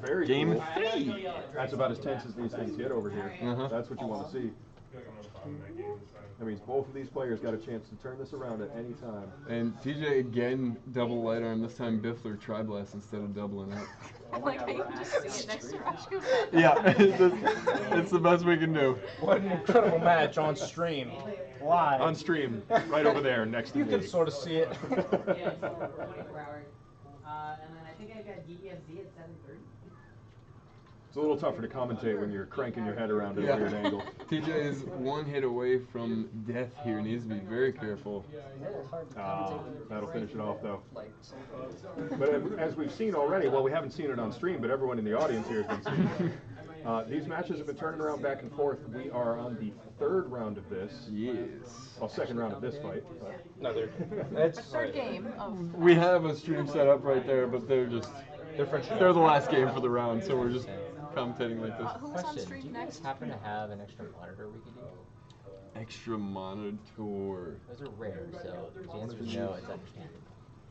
Very Game cool. 3. That's about as tense as these things get over here. Uh-huh. That's what you want to see. That means both of these players got a chance to turn this around at any time. And TJ again, double light arm. This time Biffler tri-blast instead of doubling it. I like how you can just see it next to Rashko. Yeah, it's the best we can do. What an incredible match on stream. Live. On stream, right over there next to You me. can sort of see it. Yeah, it's over 24 hours. And then I think I got DEFZ at 7:30. It's a little tougher to commentate when you're cranking your head around at a weird angle. TJ is one hit away from death here. Needs to be very careful. That'll finish it off though. But as we've seen already, well, we haven't seen it on stream, but everyone in the audience here has been seeing it. These matches have been turning around back and forth. We are on the third round of this. Yes. Well, second round of this fight. Another. The third game of. We have a stream set up right there, but they're the last game for the round, so we're just commentating like this. Who's on stream next? Happen to have an extra monitor we could use? Extra monitor. Those are rare, so the answer is no, it's understandable.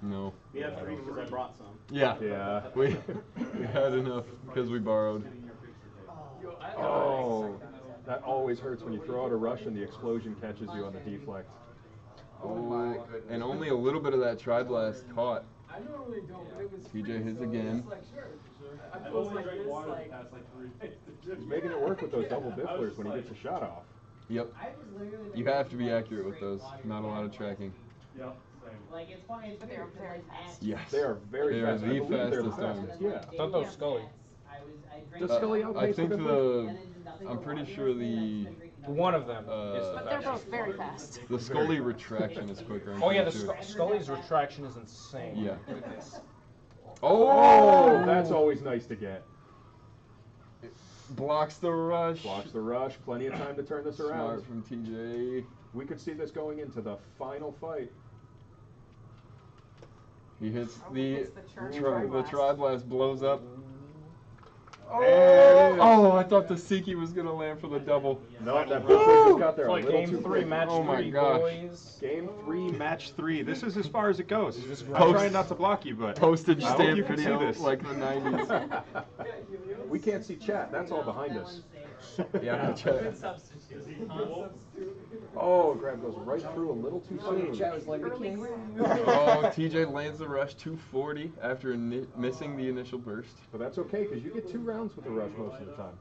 No. We have 3 because I brought some. Yeah. Yeah. We had enough because we borrowed. Oh, that always hurts when you throw out a rush and the explosion catches you on the deflect. Oh, and only a little bit of that tri-blast caught. TJ hits again. He's making it work with those double bifflers when he gets a shot off. Yep. You have to be accurate with those. Not a lot of tracking. Like, it's fine. But they're very fast. Yes. They are very They are fast. I the believe they're the fastest arms. fastest. Yeah. I thought that was Scully. Does Scully I outpace think the I'm pretty sure the One of them is the But they're fastest. both very fast. the Scully retraction is quicker. I'm Oh yeah, pretty the sure. Scully's retraction is insane. Yeah. Goodness. Oh, that's always nice to get. Blocks the rush. Blocks the rush. Plenty of time to turn this around. Smart from TJ. We could see this going into the final fight. He hits Oh, the hits the charge the tri-blast. tri-blast blows up. And- Oh, I thought the Siki was gonna land for the double. No, that biffler just got there It's a like little game too 3, quick. match Oh my 3, gosh. boys. Game 3, match 3. This is as far as it goes. I'm Post- trying not to block you, but Postage I hope stamp you can see video this. like the 90s. We can't see chat. That's all behind us. Yeah, chat. Oh, grab goes right through a little too soon. Oh, TJ lands the rush 240 after missing the initial burst. But that's okay, because you get 2 rounds with the rush most of the time.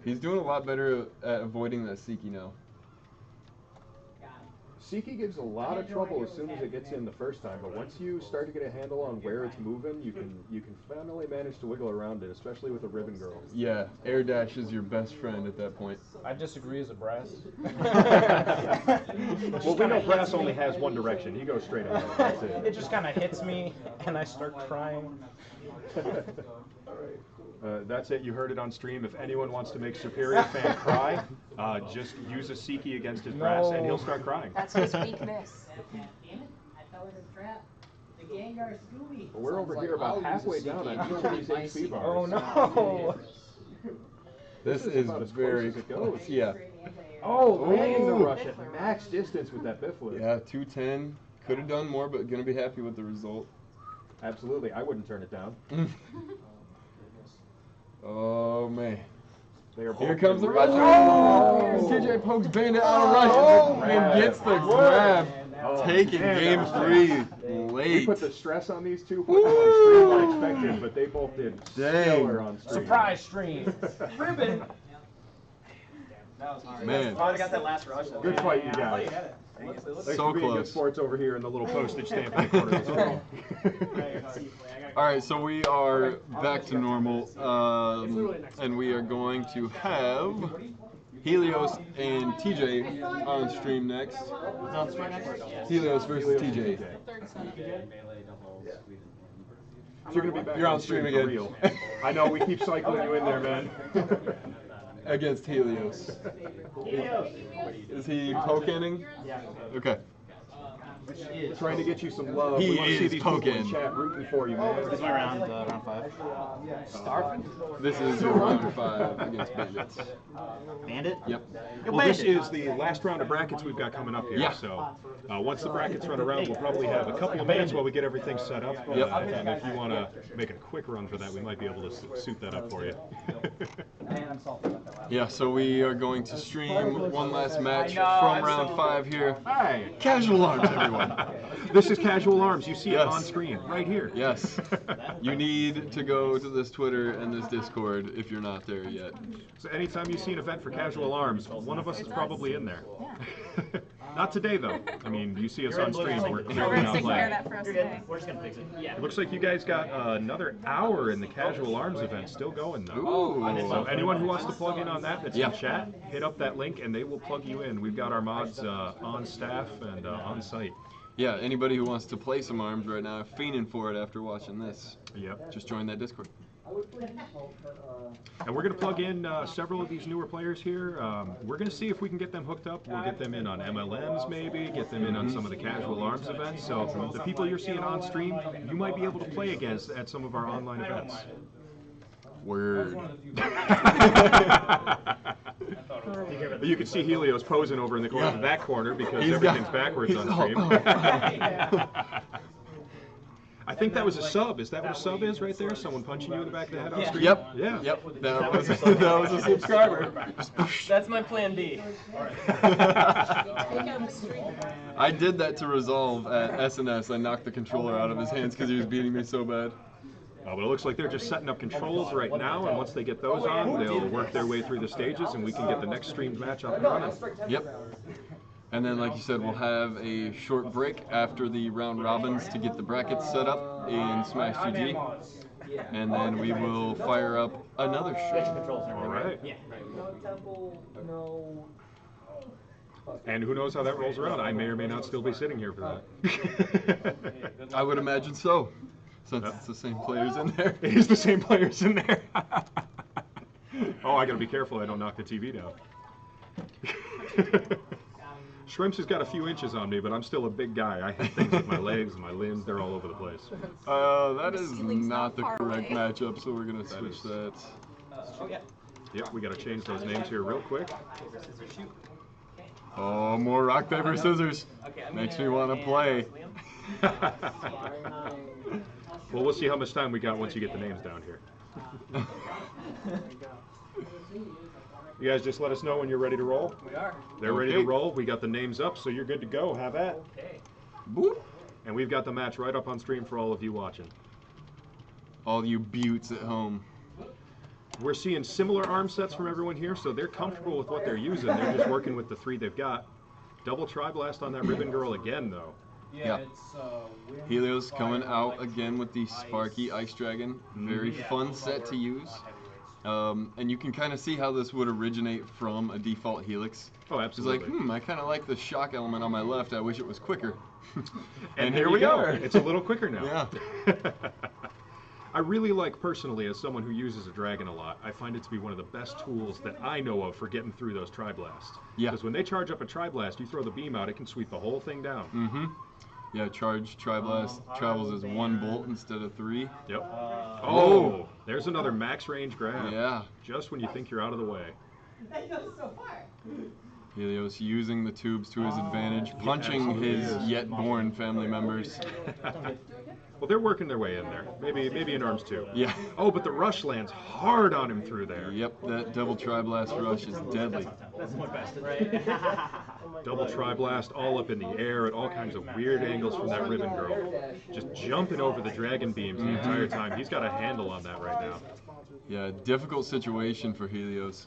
He's doing a lot better at avoiding that Siki now. Siki gives a lot of trouble as soon as it gets in the first time, but once you start to get a handle on where it's moving, you can finally manage to wiggle around it, especially with a ribbon girl. Yeah, air dash is your best friend at that point. I disagree as a brass. Well, we know brass only has one direction. He goes straight ahead. That's It it. just kind of hits me, and I start crying. That's it. You heard it on stream. If anyone wants to make Superior Fan cry, just use a Siki against his brass, and he'll start crying. That's his weakness. Damn it, I fell in a trap. The Gengar Scooby. But we're over here about halfway down on each of these HP bars. Oh no! This This is about as very close as it goes. Yeah. Oh, landing the Ooh. rush at max distance with that biffler. Yeah, 210. Could have done more, but gonna be happy with the result. Absolutely. I wouldn't turn it down. Oh man. Here comes the rush. Oh! TJ pokes Bandit on a rush and gets the grab. Taking game 3 late. We put the stress on these two, put them on stream unexpected, but they both did stellar on stream. Surprise stream. Ribbon. That was hard. Man. I got that last rush. Good fight, you guys. Thanks for being good sports over here in the little postage stamp in the corner of the screen. All right, so we are back to normal, and we are going to have Helios and TJ on stream next. Helios versus TJ. You're gonna be back. You're on stream again. Real. I know we keep cycling you in there, man. Against Helios. Is he poke-inning? Yeah. Okay. Trying to get you some love. He we want to see is these people in poking. chat rooting for you, man. This is my round 5. This is your round 5 against Bandits. Bandit? Yep. Well, this is the last round of brackets we've got coming up here. Yeah. So once the brackets run around, we'll probably have a couple of minutes while we get everything set up. Yep. And if you want to make a quick run for that, we might be able to suit that up for you. Yeah, so we are going to stream one last match from round 5 here. Hi. Casual Arms, everyone. This is Casual Arms. You see Yes. it on screen right here. Yes. You need to go to this Twitter and this Discord if you're not there yet. So anytime you see an event for Casual Arms, one of us is probably in there. Not today, though. I mean, you see us on stream. We're clearly not playing. We're just gonna fix it. Yeah. It looks like you guys got another hour in the Casual Arms event still going, though. Ooh. So anyone who wants to plug in on that's Yeah. in chat, hit up that link and they will plug you in. We've got our mods on staff and on site. Yeah, anybody who wants to play some Arms right now, fiending for it after watching this, Yep. just join that Discord. And we're going to plug in several of these newer players here. We're going to see if we can get them hooked up. We'll get them in on MLMs maybe, get them in on some of the Casual Arms events. So the people you're seeing on stream, you might be able to play against at some of our online events. Word. You can see Helios posing over in the corner, that corner, because He's everything's got- backwards he's on all- stream. I think that was a sub. Is that what a sub is right there? Someone punching you in the back of the head on stream? Yep. Yeah. Yep. That was a subscriber. That's my plan B. I did that to resolve at SNS. I knocked the controller out of his hands because he was beating me so bad. But it looks like they're just setting up controls right now, and once they get those on, they'll work their way through the stages, and we can get the next streamed match up and running. Yep. And then, like you said, we'll have a short break after the round robins to get the brackets set up in Smash GG. And then we will fire up another show. All right. No temple, no. And who knows how that rolls around? I may or may not still be sitting here for that. I would imagine so, since it's the same players in there. It is the same players in there. Oh, I gotta be careful I don't knock the TV down. Shrimps has got a few inches on me, but I'm still a big guy. I have things with my legs and my limbs, they're all over the place. That is not the correct matchup, so we're going to switch that. Yep, we gotta change those names here real quick. Oh, more rock, paper, scissors. Makes me want to play. Well, we'll see how much time we got once you get the names down here. You guys just let us know when you're ready to roll. We are. They're ready to roll. We got the names up, so you're good to go. Have at. Okay. Boop. And we've got the match right up on stream for all of you watching. All you buttes at home. We're seeing similar arm sets from everyone here, so they're comfortable with what they're using. They're just working with the 3 they've got. Double Tri-Blast on that Ribbon Girl again, though. Yeah. Helios coming out again with the Sparky Ice Dragon. Very fun set to use. And you can kind of see how this would originate from a default Helix. Oh, absolutely. It's like, I kind of like the shock element on my left. I wish it was quicker. And here we are. It's a little quicker now. Yeah. I really like, personally, as someone who uses a dragon a lot, I find it to be one of the best tools that I know of for getting through those Tri-Blasts. Yeah. Because when they charge up a Tri-Blast, you throw the beam out, it can sweep the whole thing down. Mm-hmm. Yeah, charge Tri-Blast travels as 1 bolt instead of 3. Yep. Oh, there's another max range grab. Yeah. Just when you think you're out of the way. That goes so far. Helios using the tubes to his advantage, punching his yet-born family members. Well, they're working their way in there. Maybe in arms too. Yeah. Oh, but the rush lands hard on him through there. Yep, that double tri-blast rush is deadly. That's my best. Double tri-blast all up in the air at all kinds of weird angles from that Ribbon Girl. Just jumping over the dragon beams the entire time. He's got a handle on that right now. Yeah, difficult situation for Helios.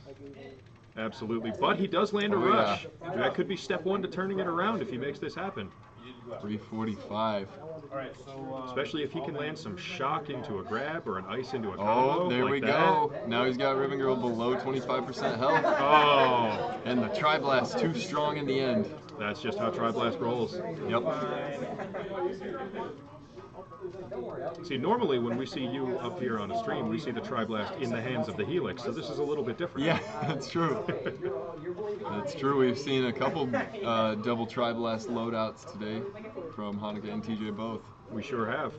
Absolutely, but he does land a rush. Yeah. That could be step one to turning it around if he makes this happen. 345. Especially if he can land some shock into a grab or an ice into a combo. Oh, there like we go. Now he's got Ribbon Girl below 25% health. Oh. And the Tri-Blast too strong in the end. That's just how Tri-Blast rolls. Yep. See, normally when we see you up here on a stream, we see the Tri-Blast in the hands of the Helix, so this is a little bit different. Yeah, that's true. That's true. We've seen a couple double Tri-Blast loadouts today from Hanukkah and TJ both. We sure have.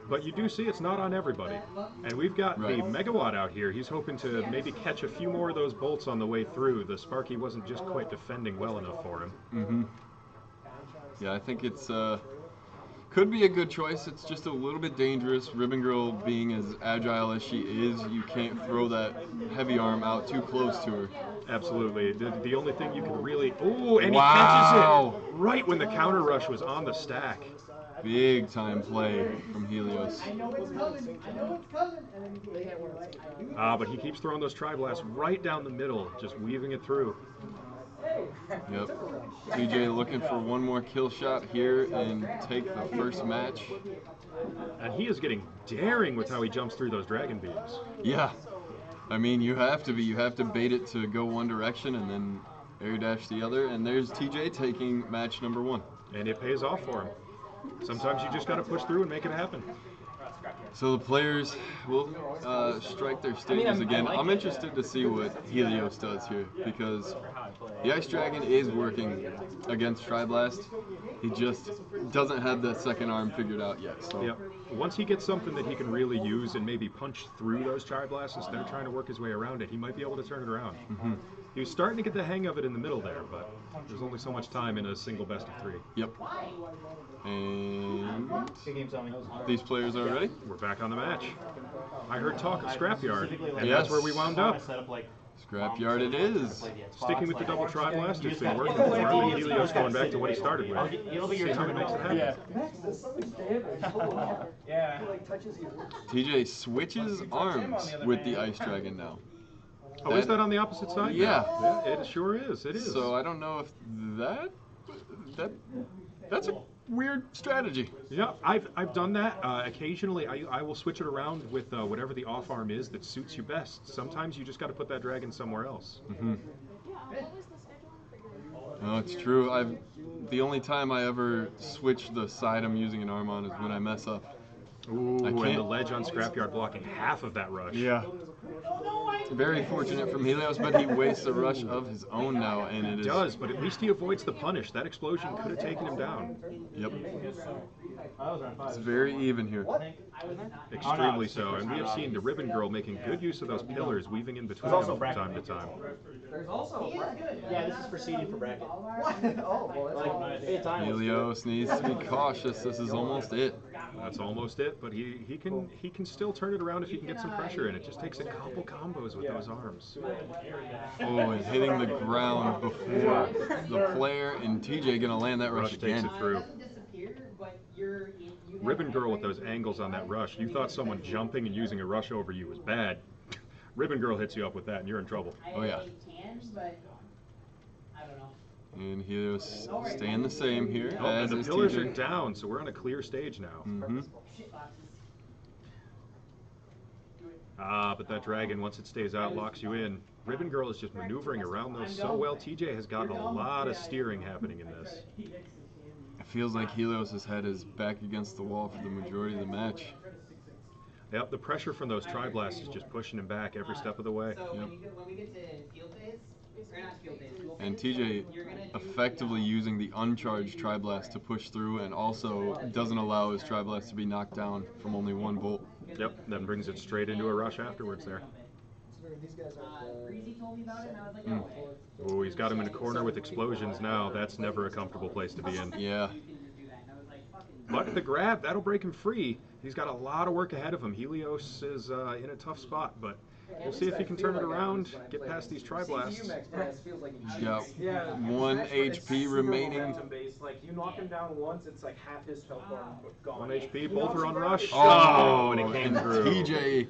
But you do see it's not on everybody. And we've got the Megawatt out here. He's hoping to maybe catch a few more of those bolts on the way through. The Sparky wasn't just quite defending well enough for him. Mm-hmm. Yeah, I think it's... could be a good choice. It's just a little bit dangerous. Ribbon Girl being as agile as she is, you can't throw that heavy arm out too close to her. Absolutely. The only thing you can really... Oh, and he catches it right when the counter rush was on the stack. Big time play from Helios. But he keeps throwing those Tri-Blasts right down the middle, just weaving it through. Yep. TJ looking for one more kill shot here and take the first match. And he is getting daring with how he jumps through those dragon beams. Yeah. I mean, you have to be. You have to bait it to go one direction and then air dash the other. And there's TJ taking match number 1. And it pays off for him. Sometimes you just got to push through and make it happen. So the players will strike their stages again. I'm interested to see what Helios does here because the Ice Dragon is working against Tri-Blast. He just doesn't have that second arm figured out yet. So. Yep. Once he gets something that he can really use and maybe punch through those Tri-Blasts instead of trying to work his way around it, he might be able to turn it around. Mm-hmm. He was starting to get the hang of it in the middle there, but there's only so much time in a single best of 3. Yep. And these players are ready? We're back on the match. I heard talk of Scrapyard, and that's where we wound up. Scrapyard it is. Sticking with the double Tri-Blast, it's been working for him, and Helios going back to what he started with. See how he makes it happen. Yeah. TJ switches arms with the Ice Dragon now. Oh, is that on the opposite side? Yeah. Yeah, it sure is. It is. So I don't know if that's a weird strategy. Yeah, I've done that. Occasionally, I will switch it around with whatever the off arm is that suits you best. Sometimes you just got to put that dragon somewhere else. Mm-hmm. No, it's true. The only time I ever switch the side I'm using an arm on is when I mess up. Ooh, and the ledge on Scrapyard blocking half of that rush. Yeah. Very fortunate from Helios, but he wastes a rush of his own now, and it is... He does, but at least he avoids the punish. That explosion could have taken him down. Yep. It's very even here. Extremely so, and we have seen the Ribbon Girl making good use of those pillars, weaving in between them from time to time. There's also a bracket. Yeah, this is for seeding for bracket. Oh, well, that's Helios needs to be cautious. This is almost it. That's almost it, but he can still turn it around if he can get some pressure in. It just takes a couple combos with those arms. Oh, and hitting the ground before the player, and TJ gonna land that rush again. Takes it through. Ribbon Girl with those angles on that rush. You thought someone jumping and using a rush over you was bad. Ribbon Girl hits you up with that and you're in trouble. Oh yeah. And Helios staying the same here. Oh, and the pillars are down, so we're on a clear stage now. Mm-hmm. But that dragon, once it stays out, locks you in. Ribbon Girl is just maneuvering around those so well. TJ has gotten a lot of steering happening in this. It feels like Helios' head is back against the wall for the majority of the match. Yep, the pressure from those Tri-Blasts is just pushing him back every step of the way. So Yep. when we get to field days, or not field days, And TJ effectively using the uncharged Tri-Blast to push through, and also doesn't allow his Tri-Blast to be knocked down from only one bolt. Yep, then brings it straight into a rush afterwards there. Breezy told me about it, and I was like, oh. Oh, he's got him in a corner with explosions now. That's never a comfortable place to be in. Yeah. But the grab, that'll break him free. He's got a lot of work ahead of him. Helios is in a tough spot, but we'll see if he can turn it around, get past these Tri-Blasts. Yeah, 1 HP remaining. Like, you knock him down once, it's like half his health bar gone. 1 HP, both are on rush. Oh, and it came through. TJ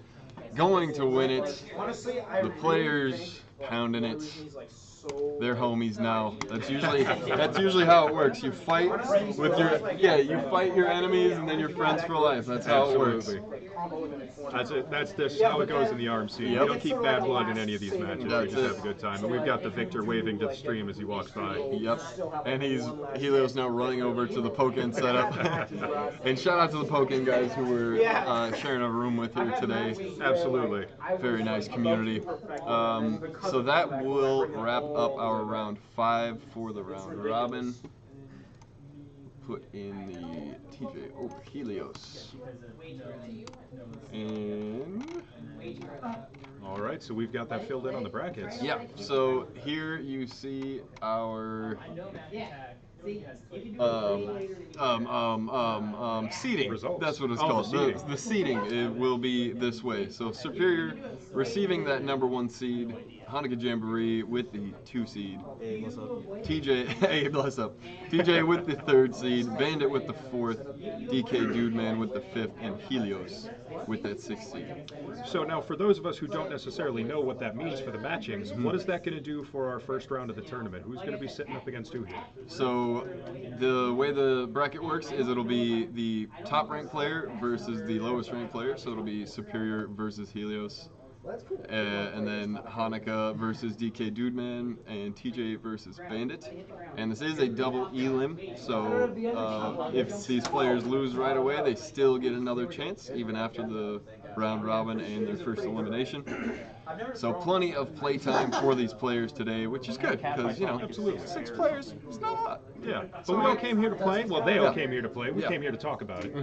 going to win it. Honestly, The players pounding it. They're homies now. That's usually how it works. You fight with you fight your enemies and then you're friends for life. That's how it works. That's how it goes in the RMC. Yep. We don't keep bad blood in any of these matches. That's we just it. have a good time. And we've got the victor waving to the stream as he walks by. Yep. And Helios now running over to the Pokken setup. And shout out to the Pokken guys who were sharing a room with here today. Absolutely. Very nice community. So that will wrap up our round 5 for the round robin. Put in the TJ over Helios. And all right, so we've got that filled in on the brackets. yeah, so here you see our seeding. Results. That's what it's Oh, called. the seeding. The seeding it will be this way. So Superior receiving that #1 seed, Hanukkah Jamboree with the 2 seed. Hey, what's up? TJ, hey, bless up. TJ with the 3rd seed, Bandit with the 4th, DK Dude Man with the 5th, and Helios with that 6th seed. So now, for those of us who don't necessarily know what that means for the matchings, what is that going to do for our first round of the tournament? Who's going to be sitting up against who here? So the way the bracket works is it'll be the top ranked player versus the lowest ranked player. So it'll be Superior versus Helios. And then Hanukkah versus DK Dudeman and TJ versus Bandit. And this is a double elim, so if these players lose right away, they still get another chance, even after the round robin and their first elimination. So plenty of playtime for these players today, which is good, because, you know, Absolutely. 6 players, it's not a lot. Yeah, but we all came here to play. Well, they all came here to play. We came here to talk about it.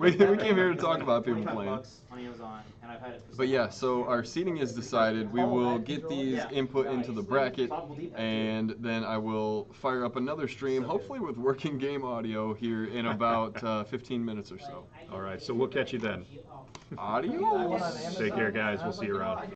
we came here to talk about people playing. On Amazon, and I've had it for But yeah, so our seating is decided. We will get these input into the bracket, and then I will fire up another stream, hopefully with working game audio here in about 15 minutes or so. All right, so we'll catch you then. Adios! Take care, guys. We'll see you around.